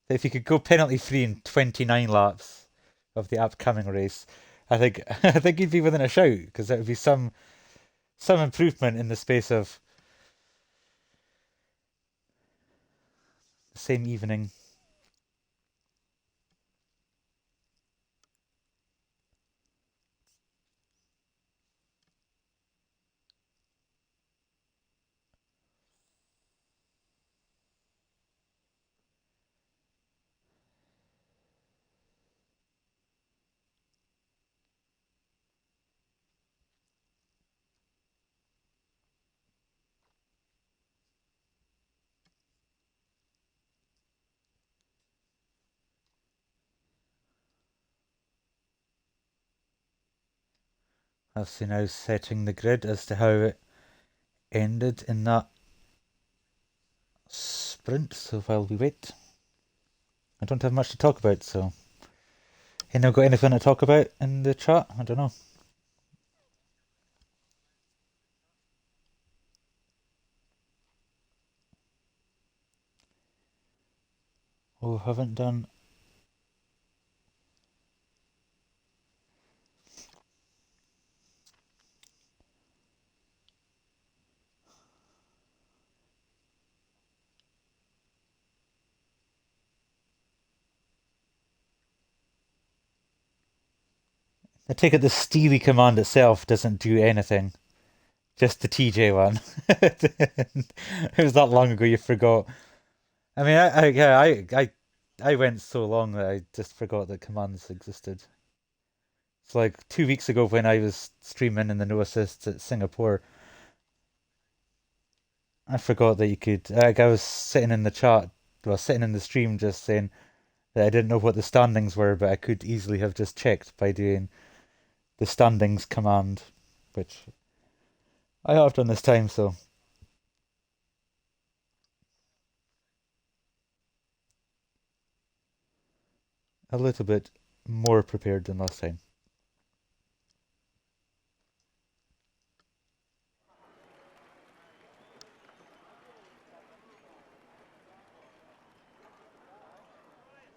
If you could go penalty free in 29 laps of the upcoming race, I think I think you'd be within a shout because that would be some improvement in the space of the same evening. Obviously now setting the grid as to how it ended in that sprint. So while we wait, I don't have much to talk about. So, anyone got anything to talk about in the chat? I don't know. Oh, haven't done. I take it the Steely command itself doesn't do anything. Just the TJ one. It was that long ago you forgot. I mean, I went so long that I just forgot that commands existed. It's like 2 weeks ago when I was streaming in the no assists at Singapore. I forgot that you could. Like, I was sitting in the chat, well, sitting in the stream, just saying that I didn't know what the standings were, but I could easily have just checked by doing the standings command, which I have done this time. So a little bit more prepared than last time.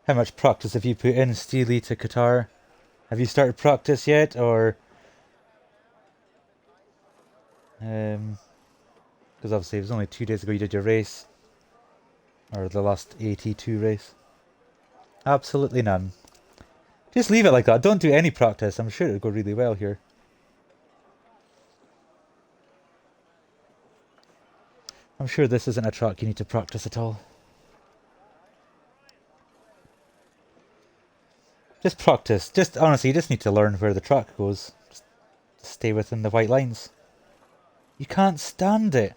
How much practice have you put in, Steely, to Qatar? Have you started practice yet, or because obviously it was only 2 days ago you did your race. Or the last 82 race. Absolutely none. Just leave it like that. Don't do any practice. I'm sure it'll go really well here. I'm sure this isn't a track you need to practice at all. Just practice. Just honestly, you just need to learn where the track goes. Just stay within the white lines. You can't stand it.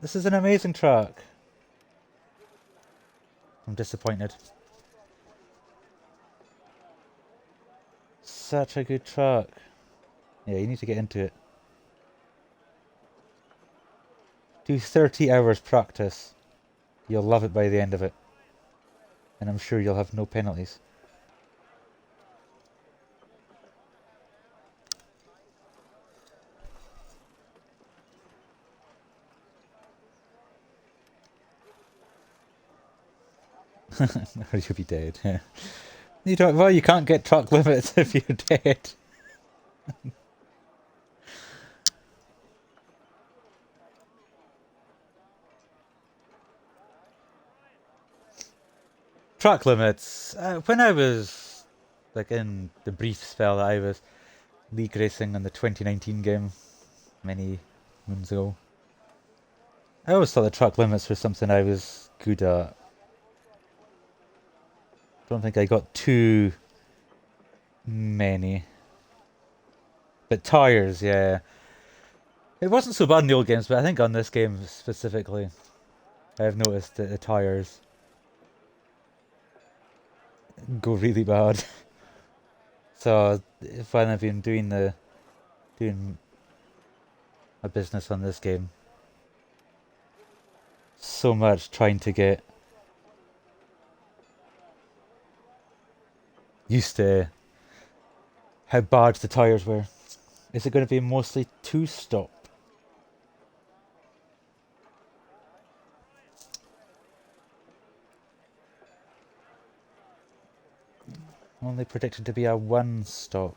This is an amazing track. I'm disappointed. Such a good track. Yeah, you need to get into it. Do 30 hours practice. You'll love it by the end of it. And I'm sure you'll have no penalties. Or you'll be dead. Yeah. You don't. Well, you can't get track limits if you're dead. Track limits. When I was like in the brief spell that I was league racing on the 2019 game, many moons ago, I always thought the track limits were something I was good at. Don't think I got too many. But tyres, yeah. It wasn't so bad in the old games, but I think on this game specifically, I've noticed that the tyres go really bad. So when I've been doing a business on this game, so much trying to get used to how bad the tyres were. Is it going to be mostly two-stop? Only predicted to be a one-stop.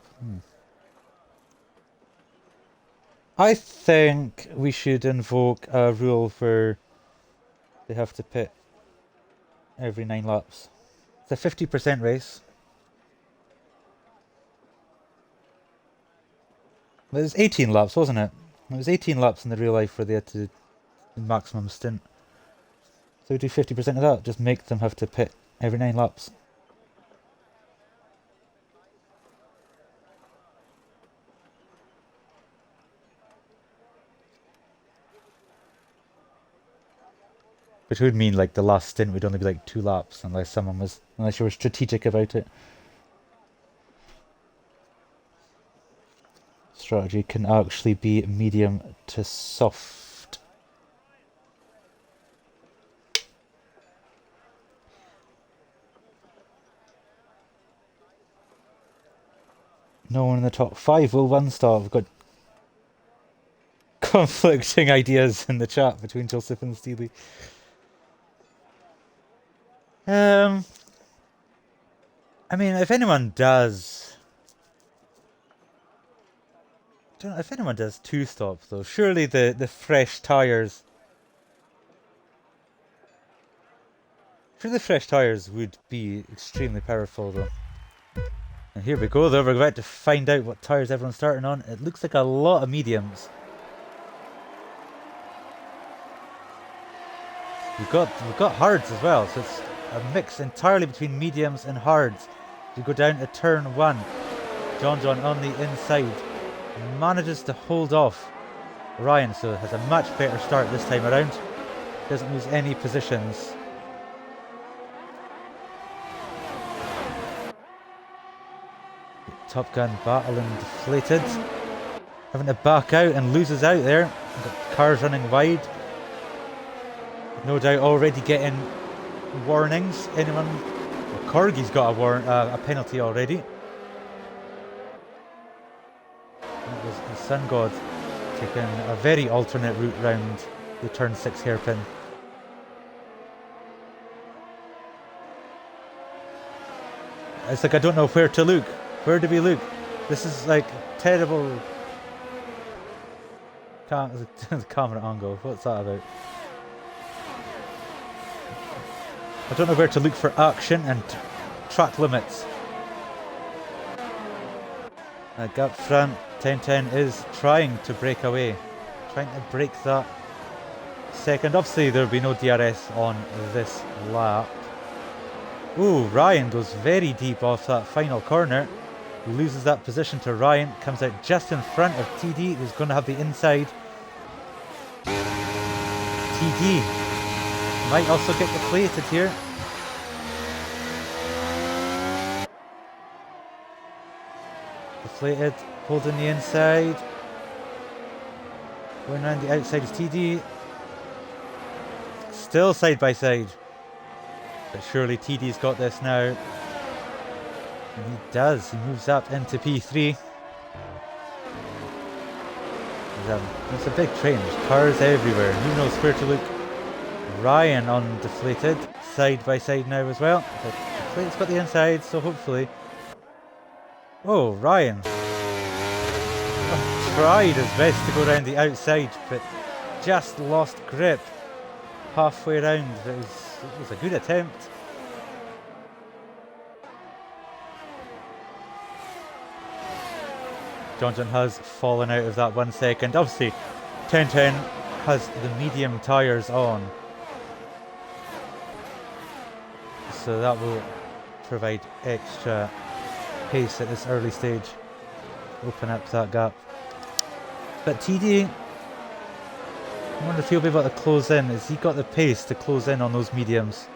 I think we should invoke a rule where they have to pit every 9 laps. It's a 50% race. It was 18 laps, wasn't it? It was 18 laps in the real life where they had to do the maximum stint. So we do 50% of that, just make them have to pit every 9 laps. Which would mean like the last stint would only be like 2 laps unless you were strategic about it. Strategy can actually be medium to soft. No one in the top 5 will one star. We've got conflicting ideas in the chat between Joseph and Steely. I mean, if anyone does... I don't know, if anyone does 2 stops though, surely the fresh tyres... Surely the fresh tyres would be extremely powerful though. And here we go though, we're about to find out what tyres everyone's starting on. It looks like a lot of mediums. We've got hards as well, so it's a mix entirely between mediums and hards. We go down to turn 1. John on the inside manages to hold off Ryan, so has a much better start this time around. Doesn't lose any positions. Top Gun battling deflated, having to back out and loses out there. Got cars running wide. No doubt already getting warnings. Anyone? Well, Corgi's got a penalty already. That was the Sun God taking a very alternate route round the turn 6 hairpin. It's like I don't know where to look. Where do we look? This is like terrible. Camera angle. What's that about? I don't know where to look for action and track limits. Up front, 1010 is trying to break away. Trying to break that second. Obviously there will be no DRS on this lap. Ooh, Ryan goes very deep off that final corner. He loses that position to Ryan. Comes out just in front of TD, who's going to have the inside. TD might also get deflated here. Deflated, holding the inside. Going around the outside is TD. Still side by side. But surely TD's got this now. And he does. He moves up into P3. It's a big train. There's cars everywhere. Who knows where to look. Ryan on deflated. Side by side now as well. But deflated's got the inside, so hopefully. Oh, Ryan. Tried his best to go around the outside, but just lost grip halfway around. It was a good attempt. Jonzey has fallen out of that 1 second. Obviously, 1010 has the medium tyres on, so that will provide extra pace at this early stage. Open up that gap. But TD, I wonder if he'll be able to close in. Has he got the pace to close in on those mediums?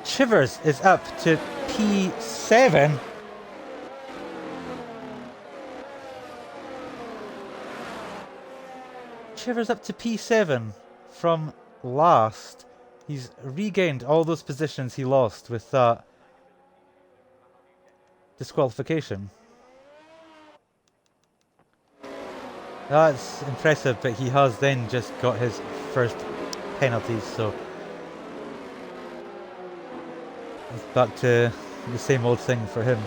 Chivers is up to P7. Chivers up to P7 from last. He's regained all those positions he lost with that disqualification. That's impressive, but he has then just got his first penalties, so it's back to the same old thing for him.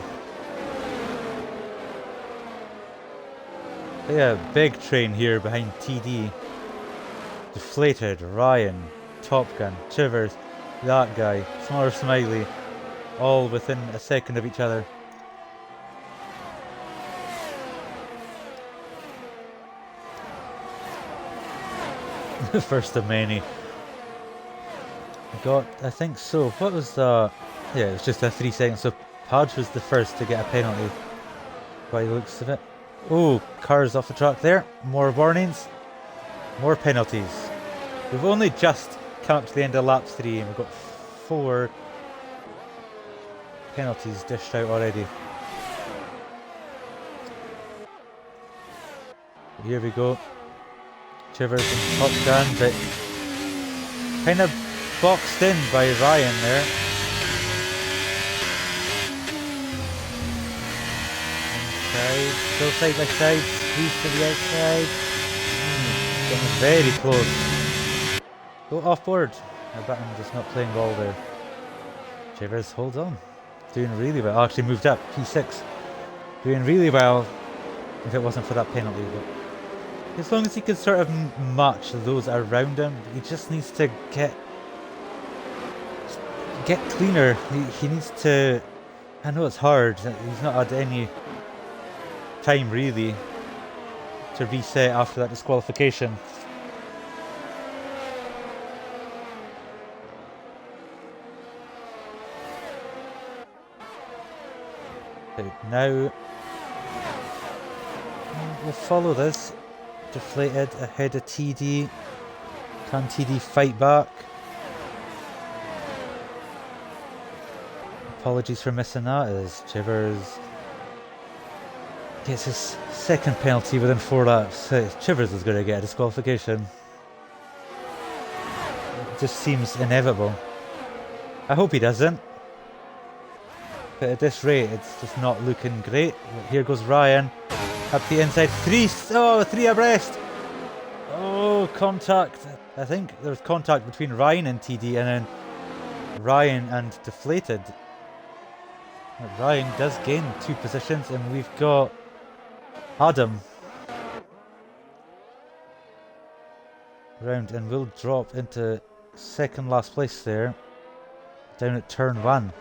But yeah, big train here behind TD. Deflated, Ryan, Top Gun, Chivers, that guy, Smaller Smiley, all within a second of each other. The first of many. I think so. What was that? Yeah, it was just a 3 seconds. So Padge was the first to get a penalty by the looks of it. Oh, cars off the track there. More warnings. More penalties. We've only just come up to the end of lap 3 and we've got 4 penalties dished out already. Here we go. Chivers and Top Gun, but kind of boxed in by Ryan there. Inside, still side by side, squeeze to the outside. Getting very close. Go off board. I bet I'm just not playing ball there. Chivers holds on. Doing really well. Actually moved up, P6. Doing really well if it wasn't for that penalty. But as long as he can sort of match those around him, he just needs to get cleaner. He needs to... I know it's hard. He's not had any time really to reset after that disqualification. But now we'll follow this. Deflated ahead of TD. Can TD fight back? Apologies for missing that as Chivers gets his second penalty within 4 laps. Chivers is going to get a disqualification. It just seems inevitable. I hope he doesn't. But at this rate, it's just not looking great. Here goes Ryan. Up the inside. 3 abreast. Oh, contact. I think there was contact between Ryan and TD and then Ryan and Deflated. Ryan does gain 2 positions, and we've got Adam round, and we'll drop into second last place there, down at turn 1.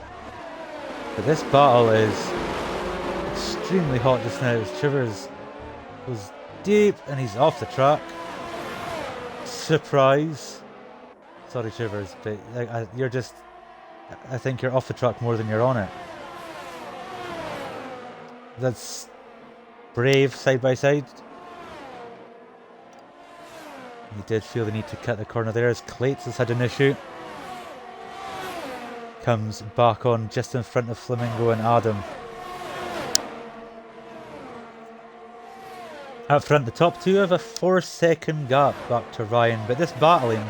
But this battle is extremely hot just now. Chivers goes deep and he's off the track. Surprise. Sorry Chivers, but you're just... I think you're off the track more than you're on it. That's brave side by side. He did feel the need to cut the corner there as Clates has had an issue. Comes back on just in front of Flamingo and Adam. Up front, the top two have a 4-second gap back to Ryan, but this battling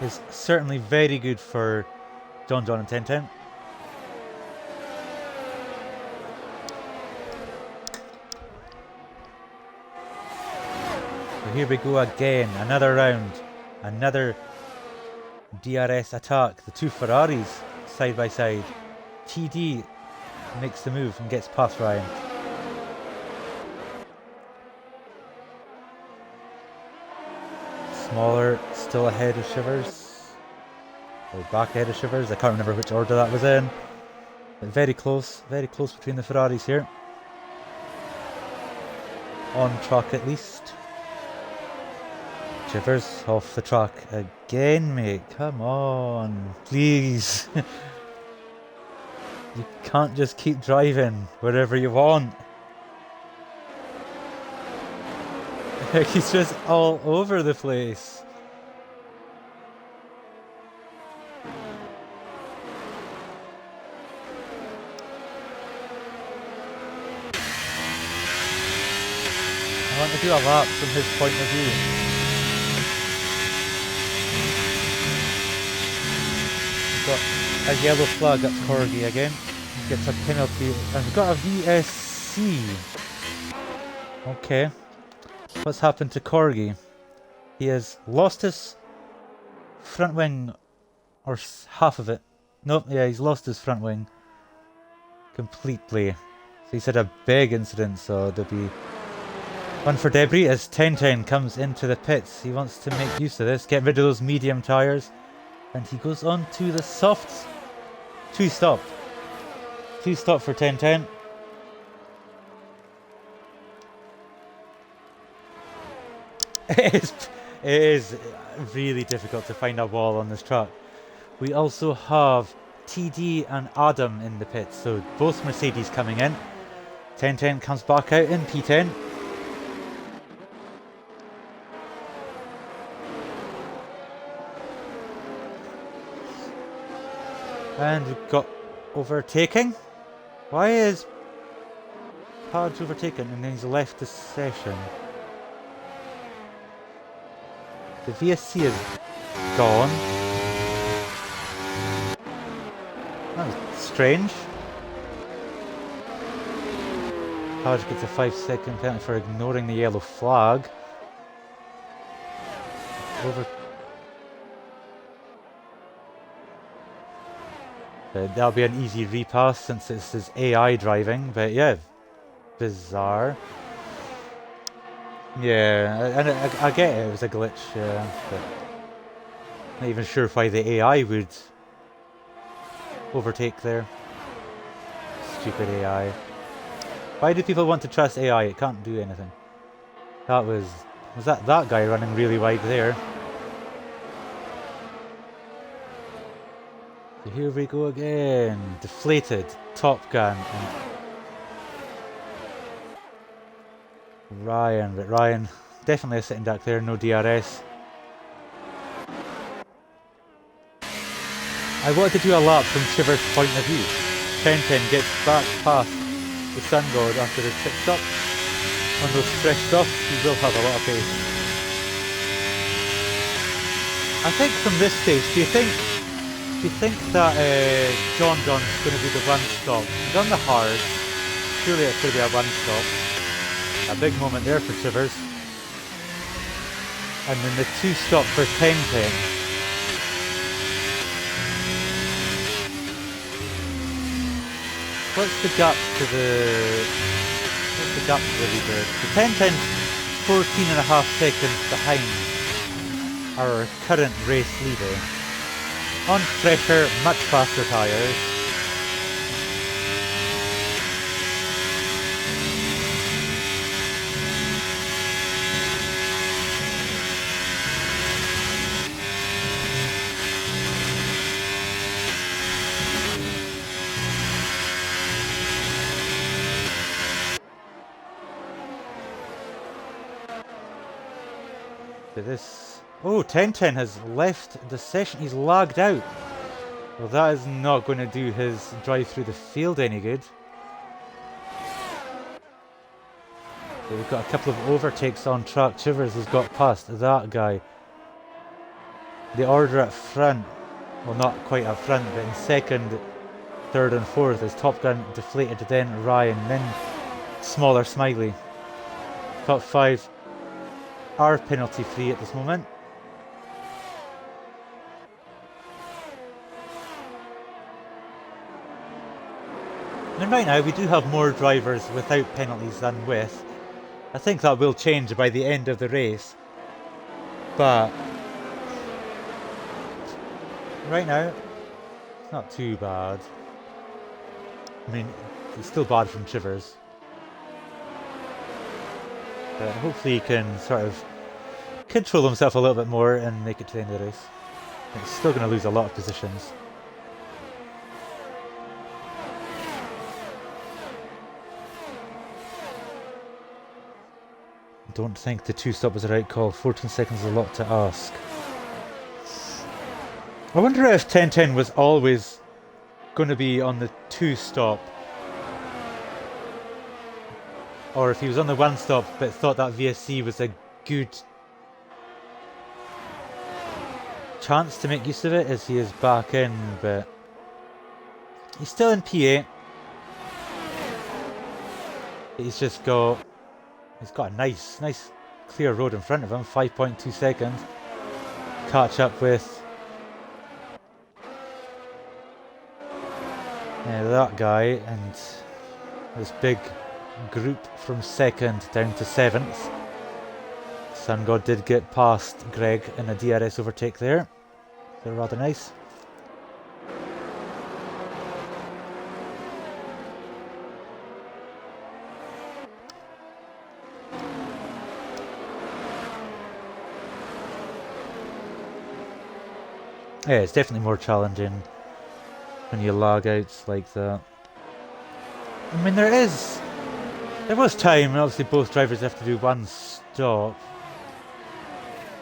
is certainly very good for John and 1010. So here we go again, another round, another DRS attack. The two Ferraris side by side. TD makes the move and gets past Ryan. Smaller, still ahead of Shivers. Or back ahead of Shivers. I can't remember which order that was in. But very close between the Ferraris here. On track at least. Shivers off the track again, mate. Come on, please. You can't just keep driving wherever you want. He's just all over the place. I want to do a lap from his point of view. We've got a yellow flag at Corgi again. He gets a penalty. And we've got a VSC. Okay. What's happened to Corgi? He has lost his front wing, or half of it. Nope, yeah, he's lost his front wing completely. So he's had a big incident, so there'll be one for debris as 1010 comes into the pits. He wants to make use of this, get rid of those medium tyres, and he goes on to the softs. Two stop for 1010. It is really difficult to find a wall on this track. We also have TD and Adam in the pits, so both Mercedes coming in. 1010 comes back out in P10. And we've got overtaking. Why is Padge overtaken and then he's left the session? The VSC is gone. That was strange. Padge gets a 5-second penalty for ignoring the yellow flag. That'll be an easy repass since this is AI driving, but yeah, bizarre. Yeah, and I get it was a glitch, yeah, but not even sure why the AI would overtake there. Stupid AI. Why do people want to trust AI? It can't do anything. That was that guy running really wide there? So here we go again. Deflated Top Gun and Ryan, but Ryan definitely a sitting duck there, no DRS. I wanted to do a lap from Shiver's point of view. 1010 gets back past the Sun God after his pit stop. On those fresh softs, he will have a lot of pace. I think from this stage, do you think that John's going to be the run stop? He's on the hard. Surely it could be a run stop. A big moment there for Shivers. And then the 2-stop for 1010. What's the gap to the... What's the gap to the leader? The 1010's 14.5 seconds behind our current race leader. On pressure, much faster tyres. This... Oh, 1010 has left the session. He's lagged out. Well, that is not going to do his drive through the field any good. So we've got a couple of overtakes on track. Chivers has got past that guy. The order at front, well, not quite up front, but in second, third and fourth is Top Gun, Deflated, then Ryan, then Smaller Smiley. Top 5 are penalty free at this moment. And right now we do have more drivers without penalties than with. I think that will change by the end of the race. But right now, it's not too bad. I mean, it's still bad from Chivers. But hopefully he can sort of control himself a little bit more and make it to the end of the race. He's still going to lose a lot of positions. Don't think the 2-stop was the right call. 14 seconds is a lot to ask. I wonder if 1010 was always going to be on the 2-stop. Or if he was on the 1-stop but thought that VSC was a good chance to make use of it as he is back in, but he's still in P8. He's got a nice clear road in front of him, 5.2 seconds. Catch up with that guy and this big group from second down to 7th. Sun God did get past Greg in a DRS overtake there. They're rather nice. Yeah, it's definitely more challenging when you lag out like that. I mean, there was time, and obviously both drivers have to do 1 stop.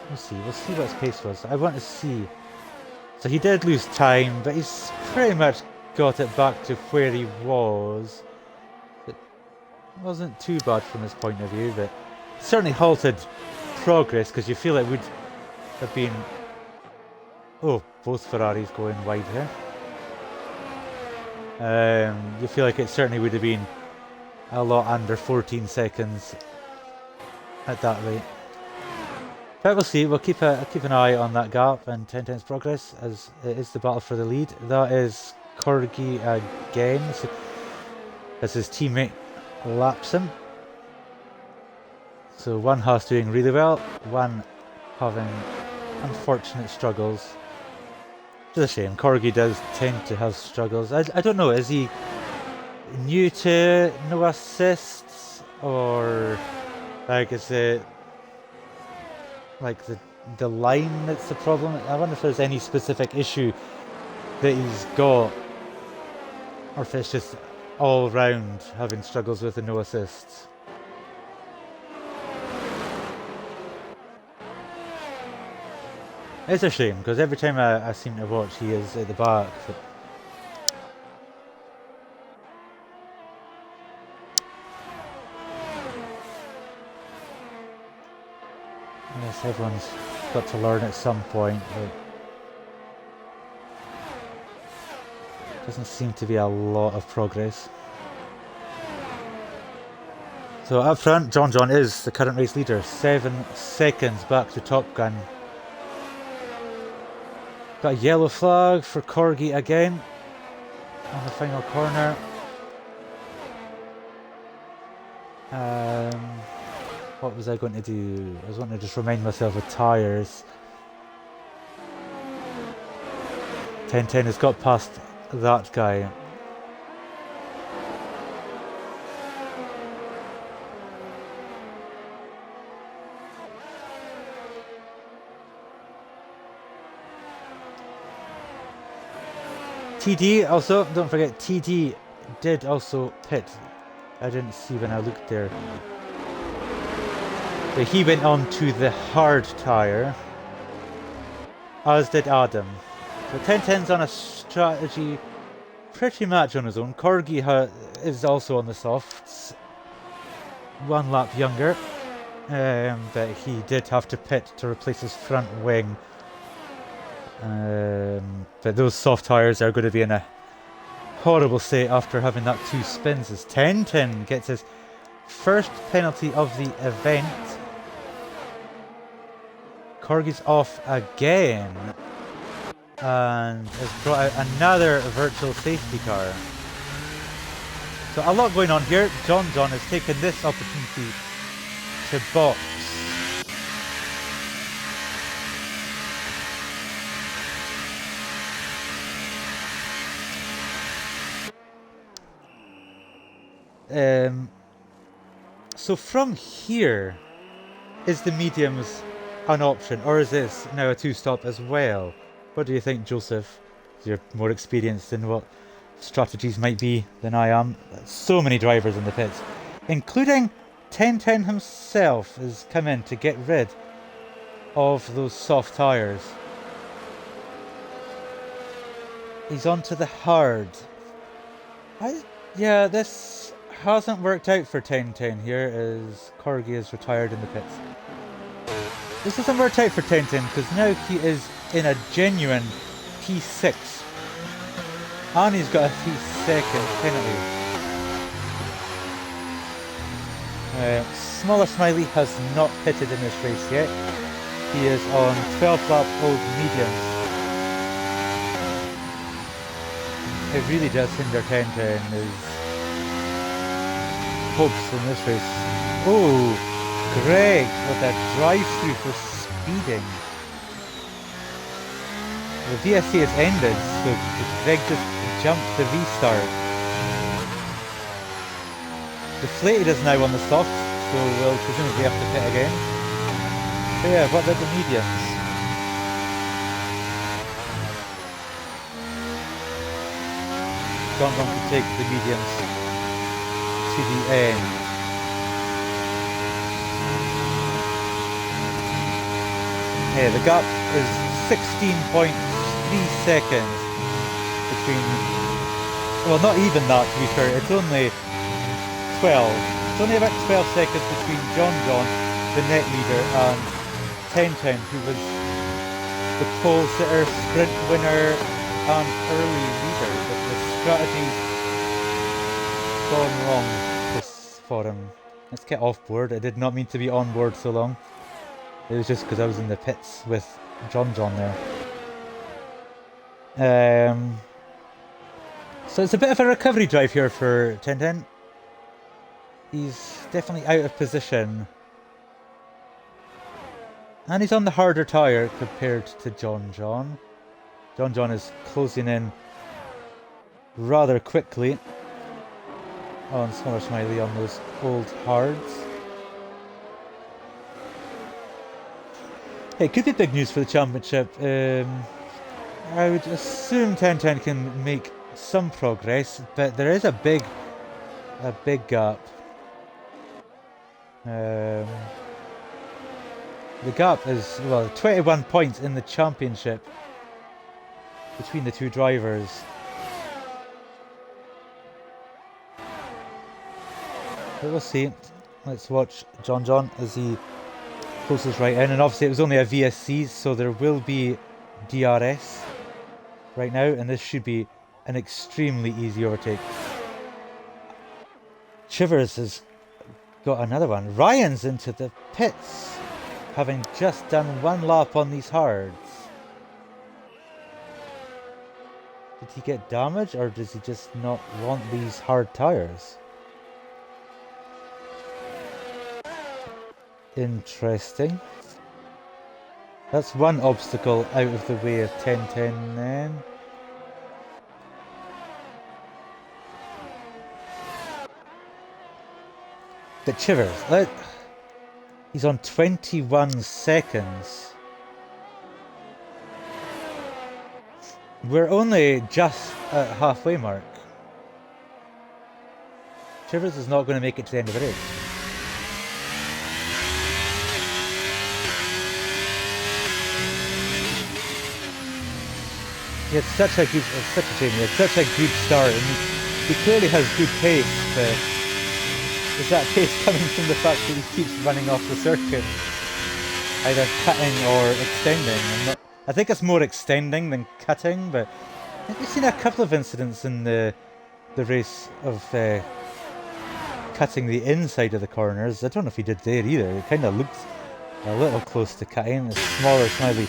We'll see what his pace was. I want to see. So he did lose time, but he's pretty much got it back to where he was. It wasn't too bad from his point of view, but certainly halted progress, because you feel it would have been... Oh, both Ferraris going wide here. You feel like it certainly would have been a lot under 14 seconds at that rate. But we'll see. We'll keep an eye on that gap and 1010's progress as it is the battle for the lead. That is Corgi again, so as his teammate laps him. So one Haas doing really well, one having unfortunate struggles. It's a shame. Corgi does tend to have struggles. I don't know, is he new to no assists, or like is it like the line that's the problem? I wonder if there's any specific issue that he's got, or if it's just all round having struggles with the no assists. It's a shame, because every time I seem to watch, he is at the back. But yes, everyone's got to learn at some point. Doesn't seem to be a lot of progress. So up front, John is the current race leader, 7 seconds back to Top Gun. Got a yellow flag for Corgi again on the final corner. What was I going to do? I was wanting to just remind myself of tyres. 1010 has got past that guy. TD also, don't forget, TD did also pit. I didn't see when I looked there. But he went on to the hard tyre, as did Adam. So 1010's on a strategy pretty much on his own. Corgi is also on the softs, 1 lap younger, but he did have to pit to replace his front wing. But those soft tyres are going to be in a horrible state after having that 2 spins, as 1010 gets his first penalty of the event. Corgi's off again and has brought out another virtual safety car. So a lot going on here. John has taken this opportunity to box. So from here, is the mediums an option, or is this now a 2-stop as well? What do you think, Joseph? You're more experienced in what strategies might be than I am. So many drivers in the pits, including 1010 himself, has come in to get rid of those soft tyres. He's onto the hard. Yeah, this hasn't worked out for 1010 here, as Corgi is retired in the pits. This hasn't worked out for 1010 because now he is in a genuine P6 and he's got a 3-second penalty. Smaller Smiley has not pitted in this race yet. He is on 12 lap old mediums. It really does hinder 1010's hopes in this race. Oh, Greg with a drive-through for speeding. The VSC has ended, so Greg just jumped the restart. Deflated is now on the soft, so we'll presumably have to pit again. So yeah, what about the mediums? John to take the mediums to the end. Yeah, the gap is 16.3 seconds between, well, not even that to be fair, it's only 12. It's only about 12 seconds between John, the net leader, and 1010, who was the pole sitter, sprint winner, and early leader. But the strategy's gone wrong for him. Let's get off board. I did not mean to be on board so long. It was just because I was in the pits with John there. So it's a bit of a recovery drive here for 1010. He's definitely out of position. And he's on the harder tyre compared to John. John is closing in rather quickly on Smaller Smiley on those old hards. It could be big news for the championship. I would assume 1010 can make some progress, but there is a big gap. The gap is, well, 21 points in the championship between the two drivers. But we'll see. Let's watch John as he closes right in, and obviously it was only a VSC, so there will be DRS right now, and this should be an extremely easy overtake. Chivers has got another one. Ryan's into the pits, having just done 1 lap on these hards. Did he get damaged, or does he just not want these hard tyres? Interesting. That's one obstacle out of the way of 10-10 then. But Chivers, he's on 21 seconds. We're only just at halfway mark. Chivers is not going to make it to the end of the race. He had such a good, it's such a shame, he had such a good start, and he clearly has good pace, but is that pace coming from the fact that he keeps running off the circuit? Either cutting or extending. I think it's more extending than cutting, but I think we've seen a couple of incidents in the race of cutting the inside of the corners. I don't know if he did there either. It kind of looked a little close to cutting. The smaller Smiley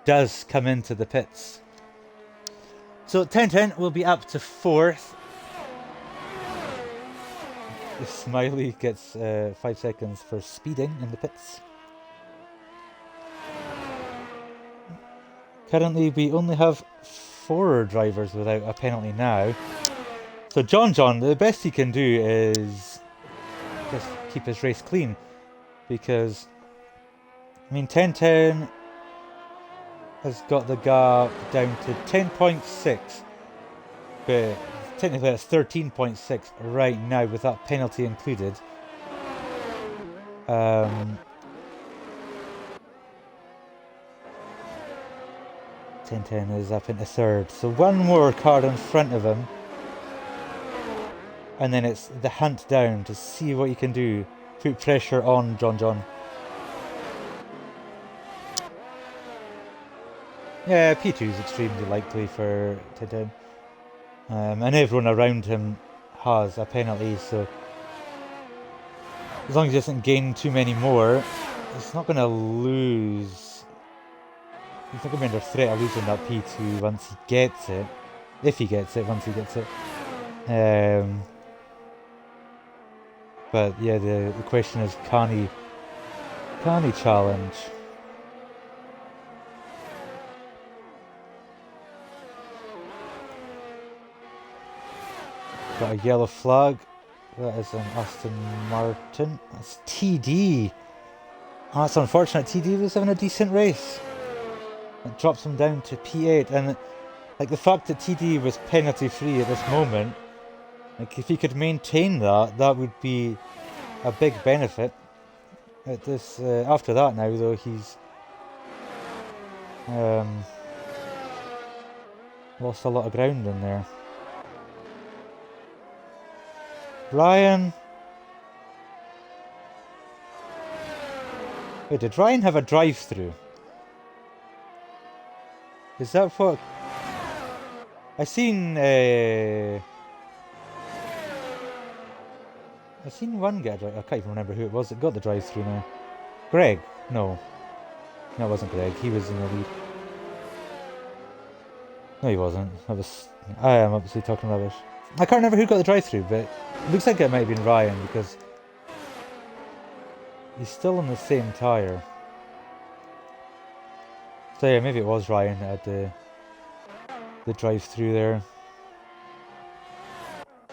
does come into the pits. So 10-10 will be up to 4th. The Smiley gets 5 seconds for speeding in the pits. Currently we only have 4 drivers without a penalty now. So John, the best he can do is just keep his race clean. Because, I mean, 10-10 has got the gap down to 10.6, but technically it's 13.6 right now with that penalty included. 10-10 is up into 3rd, so one more car in front of him, and then it's the hunt down to see what you can do, put pressure on John. Yeah, P2 is extremely likely for 10-10. And everyone around him has a penalty, so as long as he doesn't gain too many more, he's not going to lose. He's not going to be under threat of losing that P2 once he gets it. If he gets it, once he gets it. But yeah, the question is, can he challenge? Got a yellow flag. That is an Aston Martin. That's TD. Oh, that's unfortunate. TD was having a decent race. It drops him down to P8, and like the fact that TD was penalty free at this moment, like if he could maintain that, that would be a big benefit. At this after that now though, he's lost a lot of ground in there. Ryan. Wait, did Ryan have a drive-through? Is that what... I seen one guy, I can't even remember who it was that got the drive-through now. Greg? No. No, it wasn't Greg. He was in the lead. No, he wasn't. I am obviously talking rubbish. I can't remember who got the drive-through, but it looks like it might have been Ryan, because he's still on the same tyre. So yeah, maybe it was Ryan that had the drive-through there.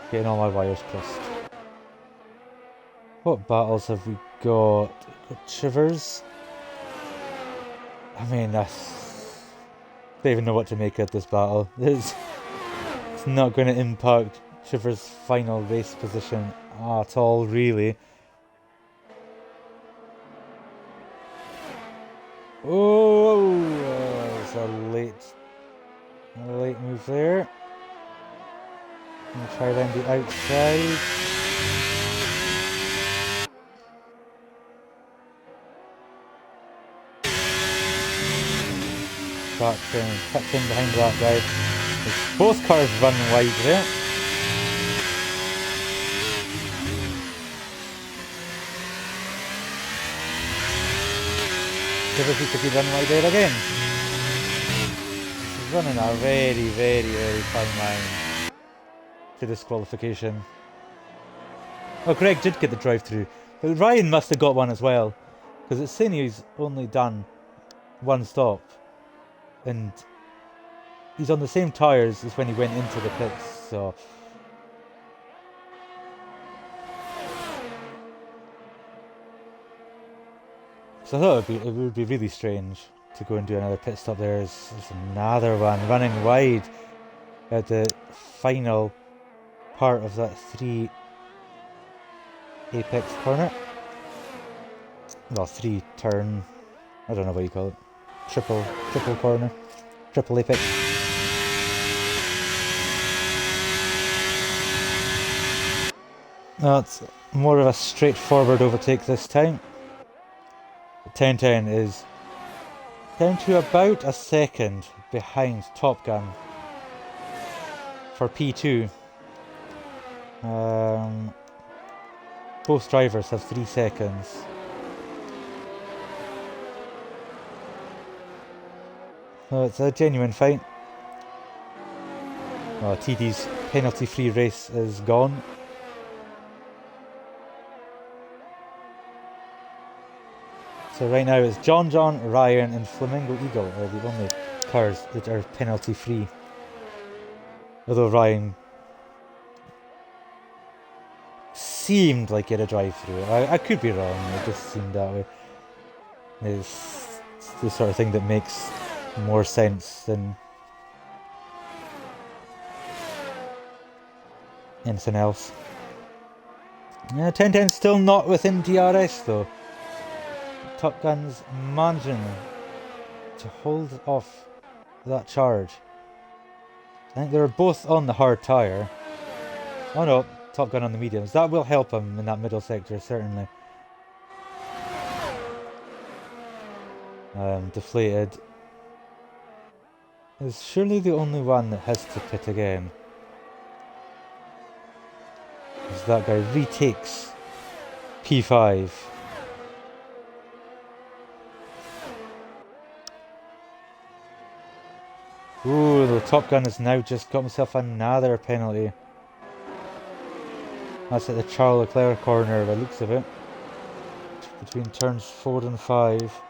Getting all my wires crossed. What battles have we got? Chivers. I mean, I don't even know what to make of this battle. It's not going to impact Chivers' final race position at all, really. Oh, it's a late move there. Gonna try down the outside. Traction, tucked in behind that guy. Both cars run wide there. He could be running wide there again. He's running a very, very, very fine line to disqualification. Oh, Greg did get the drive-through, but Ryan must have got one as well. Because it's saying he's only done one stop. And he's on the same tyres as when he went into the pits, so... So I thought it would be really strange to go and do another pit stop there. There's another one running wide at the final part of that 3 apex corner. Well, 3 turn, I don't know what you call it. Triple corner, triple apex. That's more of a straightforward overtake this time. 1010 is down to about a second behind Top Gun for P2. Both drivers have 3 seconds. So it's a genuine fight. Well, TD's penalty-free race is gone. So right now it's John, Ryan and Flamingo Eagle are the only cars that are penalty free. Although Ryan seemed like he had a drive through. I could be wrong, it just seemed that way. It's the sort of thing that makes more sense than anything else. Yeah, 1010's still not within DRS though. Top Gun's managing to hold off that charge. I think they were both on the hard tyre. Oh no, Top Gun on the mediums. That will help him in that middle sector, certainly. Deflated is surely the only one that has to pit again. As that guy retakes P5. Ooh, the Top Gun has now just got himself another penalty. That's at the Charles Leclerc corner by the looks of it. Between turns 4 and 5.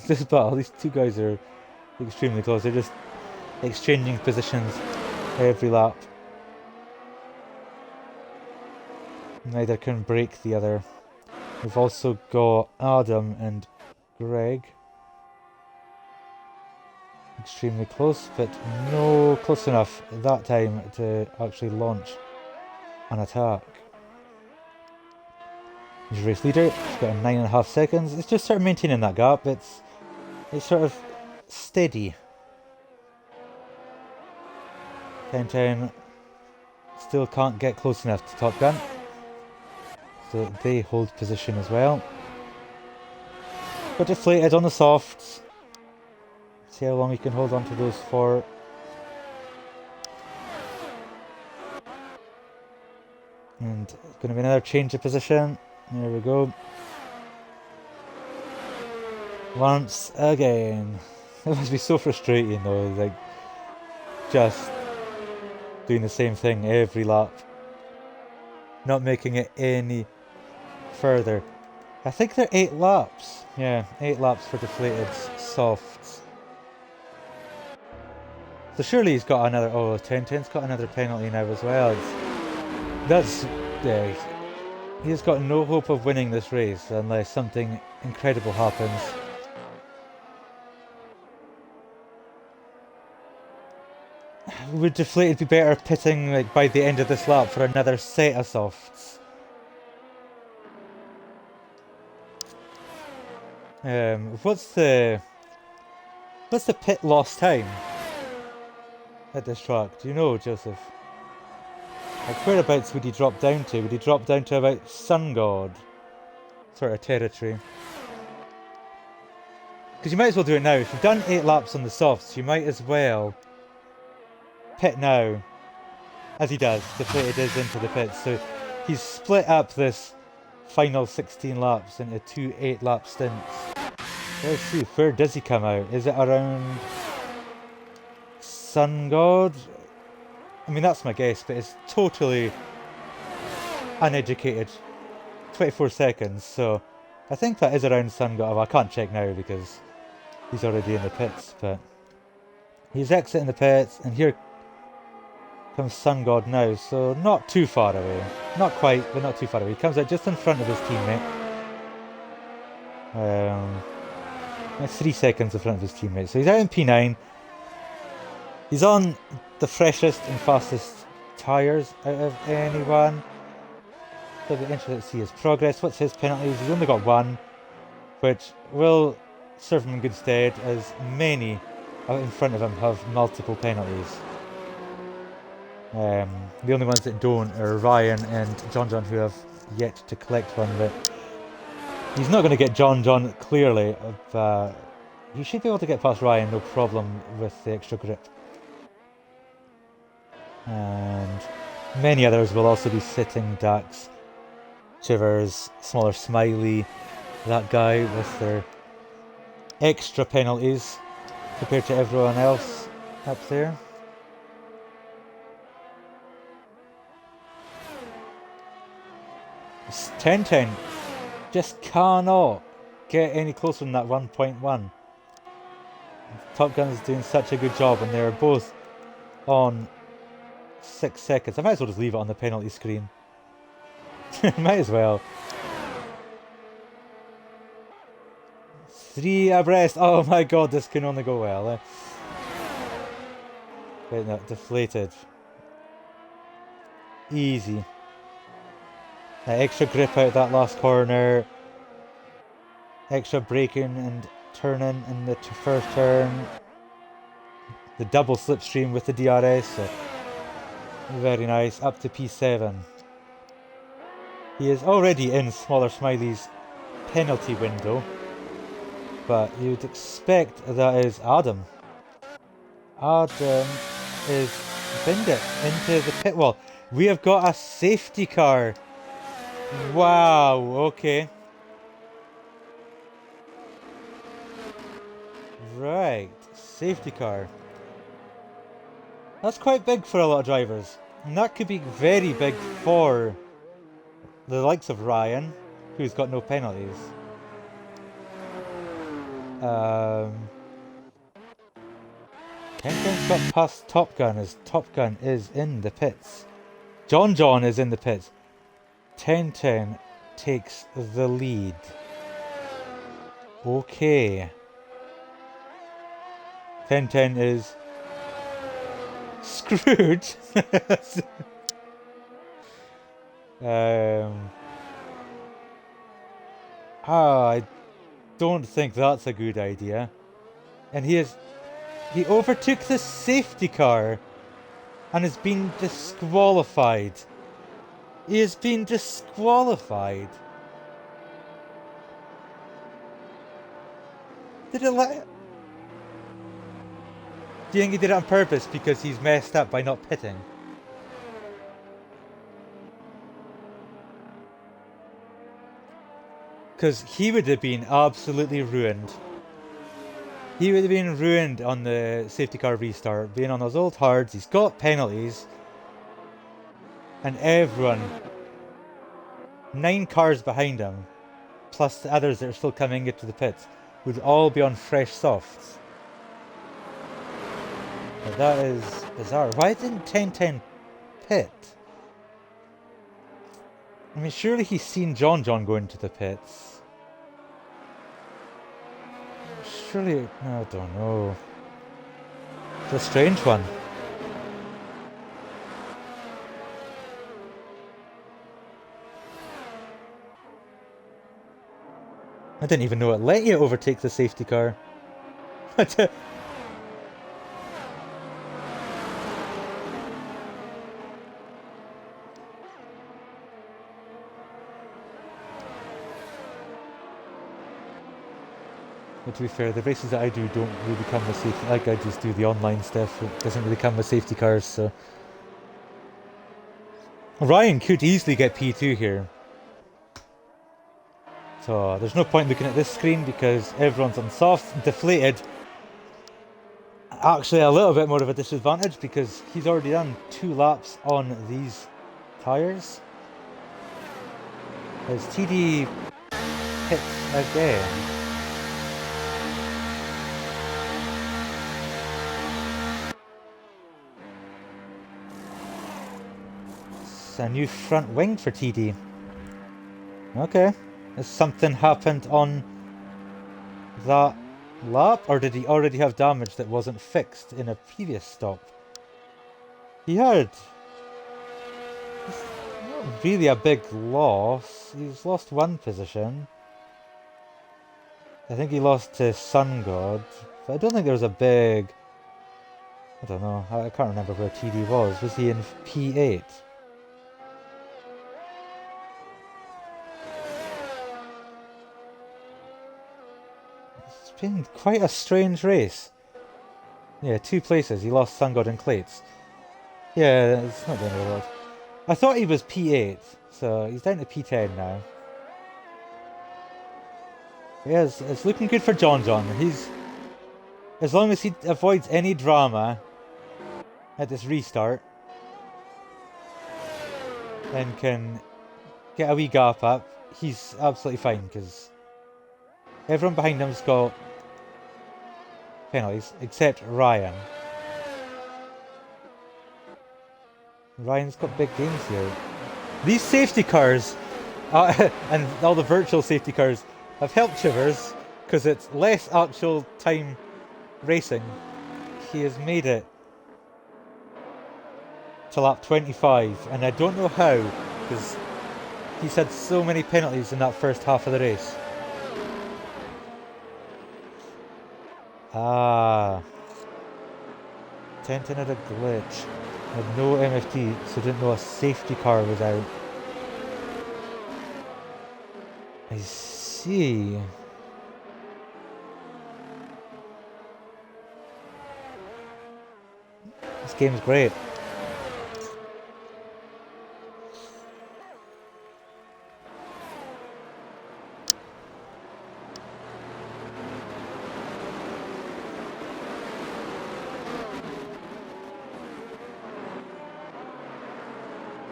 This battle, these two guys are extremely close. They're just exchanging positions every lap. Neither can break the other. We've also got Adam and Greg. Extremely close, but no close enough that time to actually launch an attack. He's race leader, he's got 9.5 seconds. It's just sort of maintaining that gap. It's sort of steady. 1010 still can't get close enough to Top Gun. So they hold position as well. But deflated on the softs. See how long he can hold on to those for. And it's going to be another change of position. There we go. Once again. It must be so frustrating though, like just doing the same thing every lap. Not making it any further. I think they're 8 laps. Yeah, 8 laps for deflated softs. So surely he's got another. Oh, 1010's got another penalty now as well. He's got no hope of winning this race unless something incredible happens. Would deflated be better pitting like by the end of this lap for another set of softs? What's the pit loss time at this track? Do you know, Joseph? Like whereabouts would he drop down to? Would he drop down to about Sun God sort of territory? Because you might as well do it now. If you've done 8 laps on the softs, you might as well pit now, as he does. Deflated is into the pits, so he's split up this final 16 laps into 2 8-lap stints. Let's see, where does he come out? Is it around Sun God? I mean, that's my guess, but it's totally uneducated. 24 seconds, so I think that is around Sun God. Well, I can't check now because he's already in the pits, but he's exiting the pits, and here comes Sun God now, so not too far away. Not quite, but not too far away. He comes out just in front of his teammate. 3 seconds in front of his teammate. So he's out in P9. He's on the freshest and fastest tyres out of anyone. So it'll be interesting to see his progress. What's his penalties? He's only got one, which will serve him in good stead, as many out in front of him have multiple penalties. The only ones that don't are Ryan and John, who have yet to collect one, but he's not going to get John clearly. He should be able to get past Ryan, no problem, with the extra grip. And many others will also be sitting. Dax, Chivers, Smaller Smiley, that guy with their extra penalties compared to everyone else up there. It's 10-10. Just cannot get any closer than that 1.1. Top Gun's doing such a good job, and they're both on 6 seconds. I might as well just leave it on the penalty screen. Might as well. 3 abreast. Oh my god, this can only go well. Wait, no, deflated. Easy. Extra grip out that last corner. Extra braking and turning in the first turn. The double slipstream with the DRS. So very nice. Up to P7. He is already in Smaller Smiley's penalty window, but you'd expect that is Adam. Adam is binned it into the pit wall. We have got a safety car. Wow, okay. Right, safety car. That's quite big for a lot of drivers. And that could be very big for the likes of Ryan, who's got no penalties. Kenton's got past Top Gun, as Top Gun is in the pits. John is in the pits. 10-10 takes the lead. Okay. 10-10 is screwed. I don't think that's a good idea. And he overtook the safety car and has been disqualified. He has been disqualified. Did it let... Do you think he did it on purpose because he's messed up by not pitting? Because he would have been absolutely ruined. He would have been ruined on the safety car restart, being on those old hards. He's got penalties. And everyone, 9 cars behind him, plus the others that are still coming into the pits, would all be on fresh softs. But that is bizarre. Why didn't 10-10 pit? I mean, surely he's seen John go into the pits. Surely, I don't know. It's a strange one. I didn't even know it let you overtake the safety car. But to be fair, the races that I do don't really come with safety. Like, I just do the online stuff. It doesn't really come with safety cars, so... Ryan could easily get P2 here. So, there's no point looking at this screen because everyone's on soft, deflated. actually a little bit more of a disadvantage because he's already done 2 laps on these tyres. As TD hits again. It's a new front wing for TD. Okay. Has something happened on that lap, or did he already have damage that wasn't fixed in a previous stop? He had not really a big loss. He's lost 1 position. I think he lost to Sun God, but I don't think there was a big... I don't know, I can't remember where TD was. Was he in P8? It's been quite a strange race. Yeah, 2 places. He lost Sun God and Clates. Yeah, it's not the end of the world. I thought he was P8, so he's down to P10 now. Yeah, it's looking good for Jonzey. He's... As long as he avoids any drama at this restart, and can get a wee gap up, he's absolutely fine, because everyone behind him's got penalties, except Ryan. Ryan's got big gains here. These safety cars, and all the virtual safety cars, have helped Chivers, because it's less actual time racing. He has made it to lap 25, and I don't know how, because he's had so many penalties in that first half of the race. Tenton had a glitch. Had no MFT, so didn't know a safety car was out. I see. This game's great.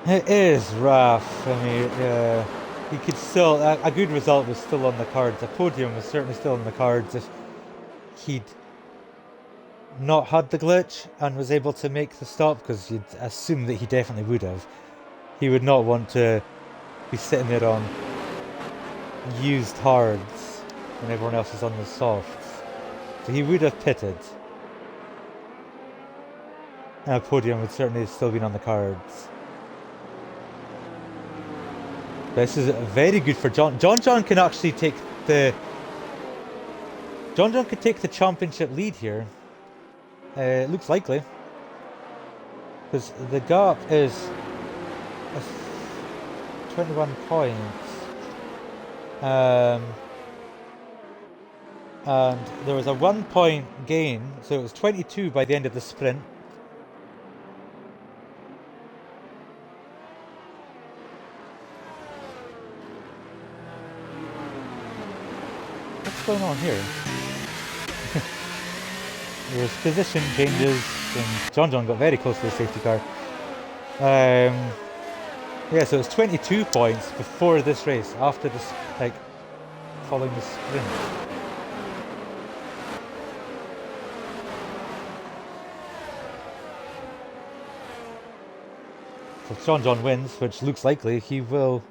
It is rough. I mean, he could still... A good result was still on the cards. A podium was certainly still on the cards if he'd not had the glitch and was able to make the stop, because you'd assume that he definitely would have. He would not want to be sitting there on used hards when everyone else is on the softs. So he would have pitted. And a podium would certainly have still been on the cards. This is very good for John. John can actually take the... John could take the championship lead here. It looks likely. Because the gap is 21 points. And there was a 1 point gain, so it was 22 by the end of the sprint. What's going on here? There's position changes, and John got very close to the safety car. Yeah, so it's 22 points before this race, after this, like, following the sprint. So John wins, which looks likely he will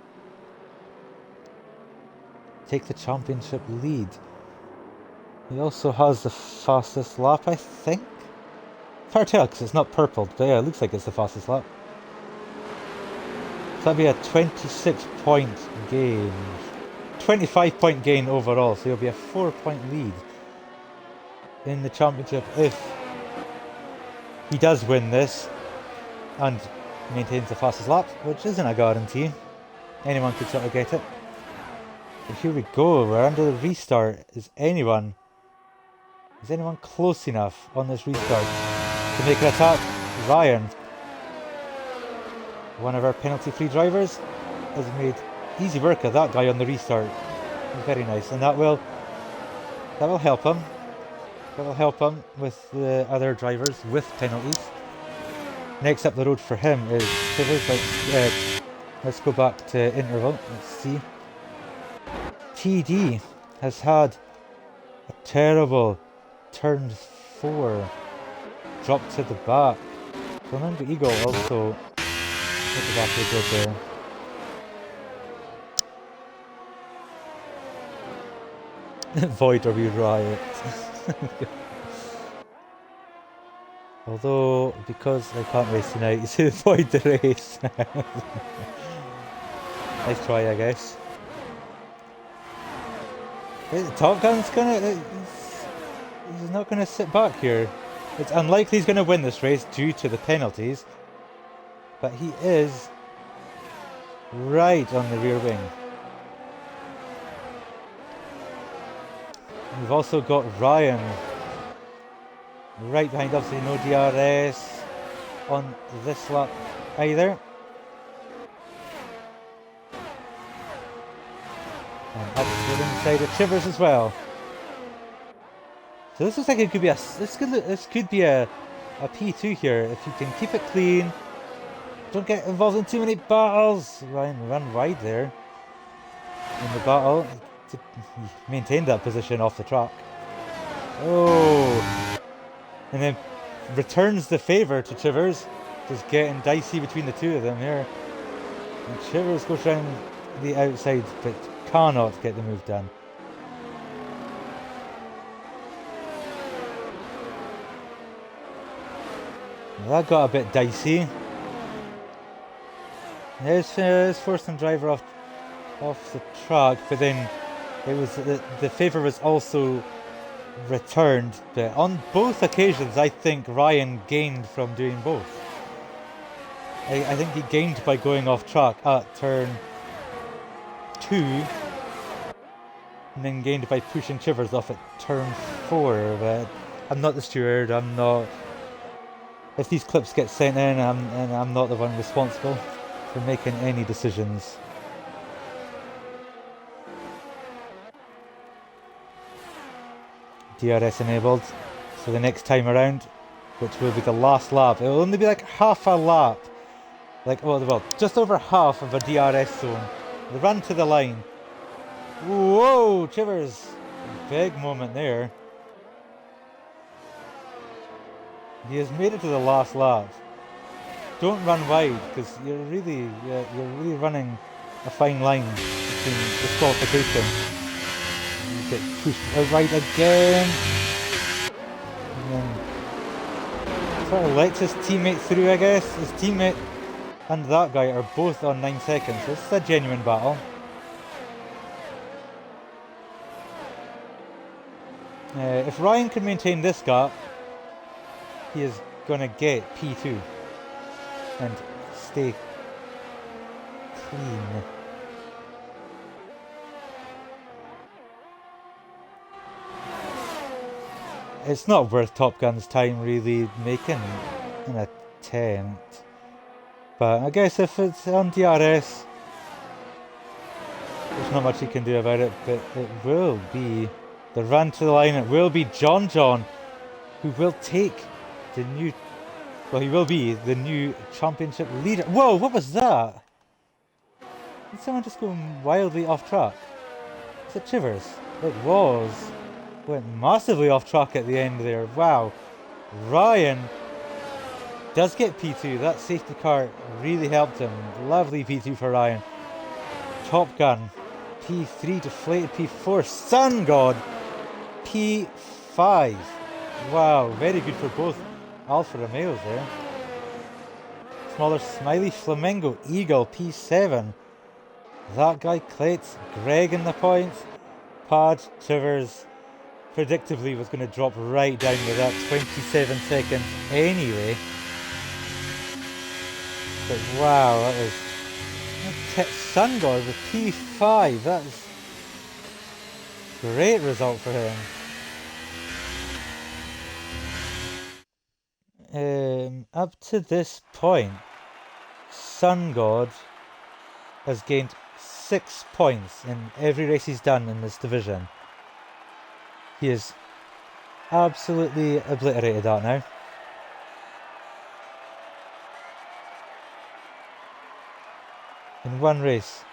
take the championship lead. He also has the fastest lap, I think. It's hard to tell because it's not purpled, but yeah, it looks like it's the fastest lap. So that'd be a 26 point gain. 25 point gain overall, so he'll be a 4 point lead in the championship if he does win this and maintains the fastest lap, which isn't a guarantee. Anyone could sort of get it. But here we go, we're under the restart. Is anyone close enough on this restart to make an attack? Ryan, one of our penalty-free drivers, has made easy work of that guy on the restart. Very nice, and that will help him. That'll help him with the other drivers with penalties. Next up the road for him is Chivers. Let's go back to interval. Let's see. TD has had a terrible turn 4. Drop to the back. Flamingo Eagle also at the back of the grid there. Void or we riot. Although, because I can't race tonight, you should avoid the race. Nice try, I guess. Top Gun's he's not gonna sit back here. It's unlikely he's gonna win this race due to the penalties, but he is right on the rear wing. We've also got Ryan right behind, obviously no DRS on this lap either. And up to the inside of Chivers as well. So this looks like it could be this could be a P2 here if you can keep it clean. Don't get involved in too many battles. Ryan run wide there in the battle. He maintained that position off the track. Oh, and then returns the favour to Chivers. Just getting dicey between the two of them here. And Chivers goes round the outside, but cannot get the move done. That got a bit dicey. There's forced some driver off the track, but then it was the favour was also returned. But on both occasions, I think Ryan gained from doing both. I think he gained by going off track at turn 2, and then gained by pushing Chivers off at turn 4. But I'm not the steward. I'm not. If these clips get sent in, I'm not the one responsible for making any decisions. DRS enabled, so the next time around, which will be the last lap, it'll only be like half a lap, well, just over half of a DRS zone. The run to the line. Whoa, Chivers, big moment there. He has made it to the last lap. Don't run wide, because you're really running a fine line between disqualification. You get pushed right again. And then sort of lets his teammate through, I guess. His teammate and that guy are both on 9 seconds. So this is a genuine battle. If Ryan can maintain this gap, he is going to get P2 and stay clean. It's not worth Top Gun's time really making an attempt. But I guess if it's on DRS, there's not much he can do about it, but it will be the run to the line. It will be John who will take the new, well, he will be the new championship leader. Whoa, what was that? Did someone just go wildly off track? Was it Chivers? It was. Went massively off track at the end there. Wow. Ryan does get P2. That safety car really helped him. Lovely P2 for Ryan. Top Gun P3, deflated P4. Sun God P5. Wow, very good for both Alfa Romeos there. Smaller Smiley Flamingo Eagle P7. That guy Clates, Greg in the points. Pad Chivers predictably was going to drop right down with that 27 seconds anyway. But wow, that was Sun God with P5. That is great result for him. Up to this point, Sun God has gained 6 points in every race he's done in this division. He is absolutely obliterated that now. In one race.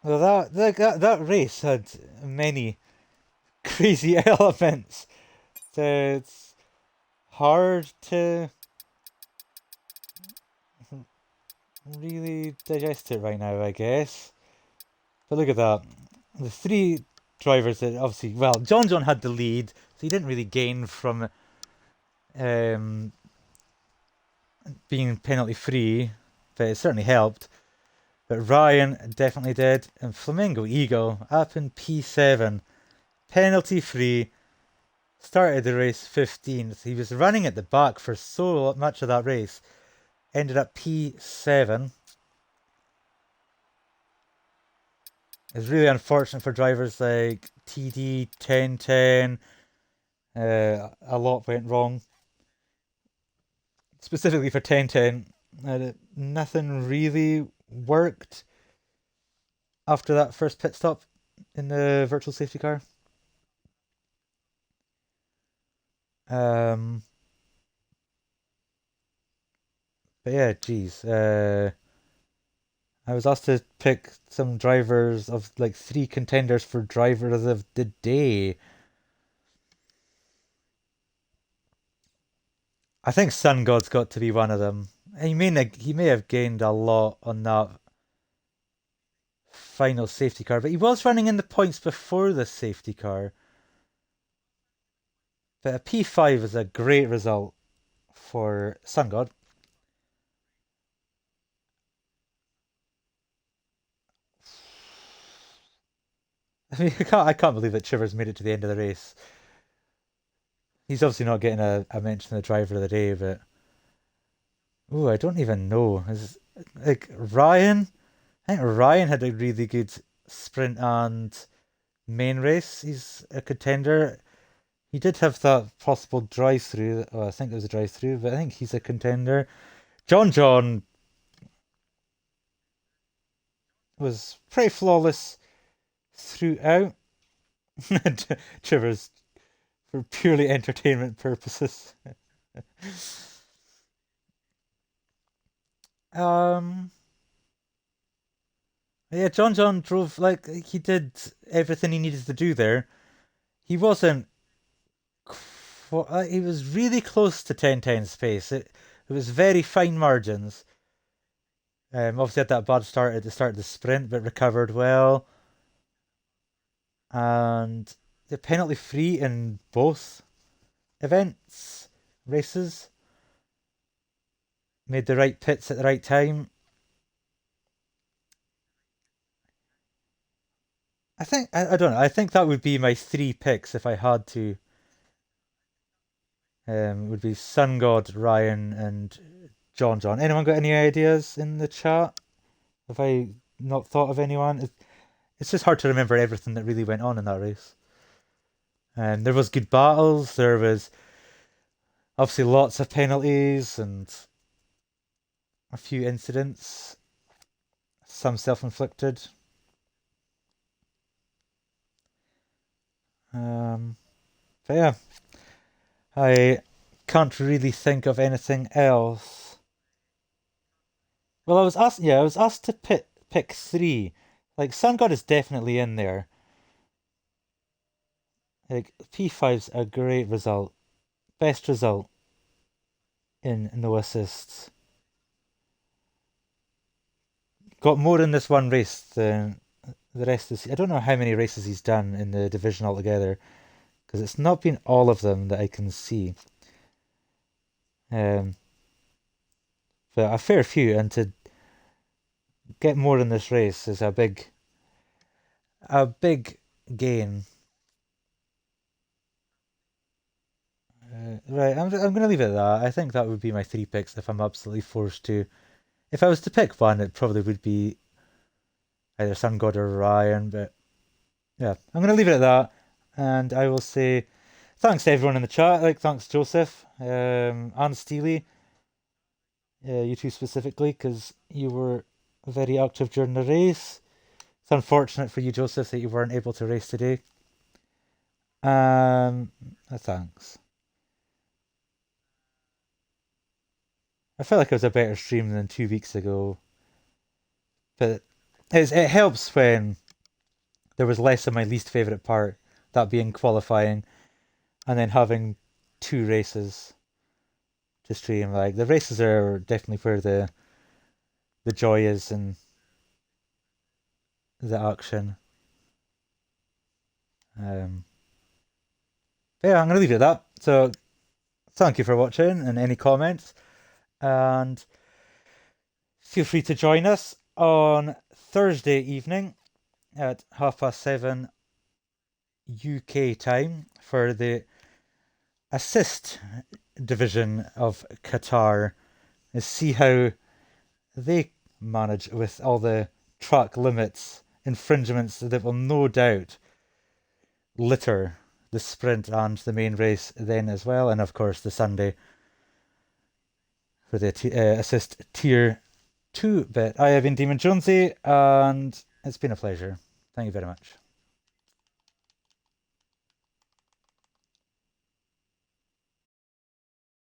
Well, that race had many crazy elements. So it's hard to really digest it right now, I guess. But look at that. The three drivers that obviously, well, John had the lead, so he didn't really gain from um, being penalty free, but it certainly helped. But Ryan definitely did, and Flamingo Eagle up in P7, penalty free. Started the race 15th. He was running at the back for so much of that race. Ended up P7. It's really unfortunate for drivers like TD 1010. A lot went wrong. Specifically for 1010, nothing really worked after that first pit stop in the virtual safety car. Um, but yeah, geez. I was asked to pick some drivers of like three contenders for drivers of the day. I think Sun God's got to be one of them. He may have gained a lot on that final safety car, but he was running in the points before the safety car. But a P5 is a great result for Sun God. I mean, I can't believe that Chivers made it to the end of the race. He's obviously not getting a mention of the driver of the day, but oh, I don't even know. Is like Ryan? I think Ryan had a really good sprint and main race. He's a contender. He did have that possible drive through. Oh, I think it was a drive through, but I think he's a contender. John was pretty flawless throughout. Chivers for purely entertainment purposes. um, yeah, John drove like he did everything he needed to do there. He wasn't. He was really close to 10-10 pace. It was very fine margins. Obviously had that bad start at the start of the sprint, but recovered well. And the penalty free in both events, races. Made the right pits at the right time. I don't know. I think that would be my three picks if I had to. Would be Sun God, Ryan, and John. Anyone got any ideas in the chat? Have I not thought of anyone? It's just hard to remember everything that really went on in that race. There was good battles. There was obviously lots of penalties and a few incidents. Some self-inflicted. But yeah, I can't really think of anything else. Well, I was asked to pick three. Like Sun God is definitely in there. Like P5's a great result, best result in no assists. Got more in this one race than the rest of the. I don't know how many races he's done in the division altogether, because it's not been all of them that I can see. Um, but a fair few, and to get more in this race is a big gain. Right, I'm gonna leave it at that. I think that would be my three picks if I'm absolutely forced to. If I was to pick one, it probably would be either Sun God or Ryan. But yeah, I'm gonna leave it at that, and I will say thanks to everyone in the chat. Like, thanks Joseph, and Steely, you two specifically, because you were very active during the race. It's unfortunate for you, Joseph, that you weren't able to race today. Thanks. I felt like it was a better stream than 2 weeks ago, but it helps when there was less of my least favourite part, that being qualifying, and then having two races to stream. Like, the races are definitely where the joy is and the action. Yeah, I'm gonna leave it at that. So thank you for watching and any comments, and feel free to join us on Thursday evening at 7:30 UK time for the assist division of Qatar, and see how they manage with all the track limits infringements that will no doubt litter the sprint and the main race then as well, and of course the Sunday for the assist tier 2 bit. I have been Demon Jonzey, and it's been a pleasure. Thank you very much.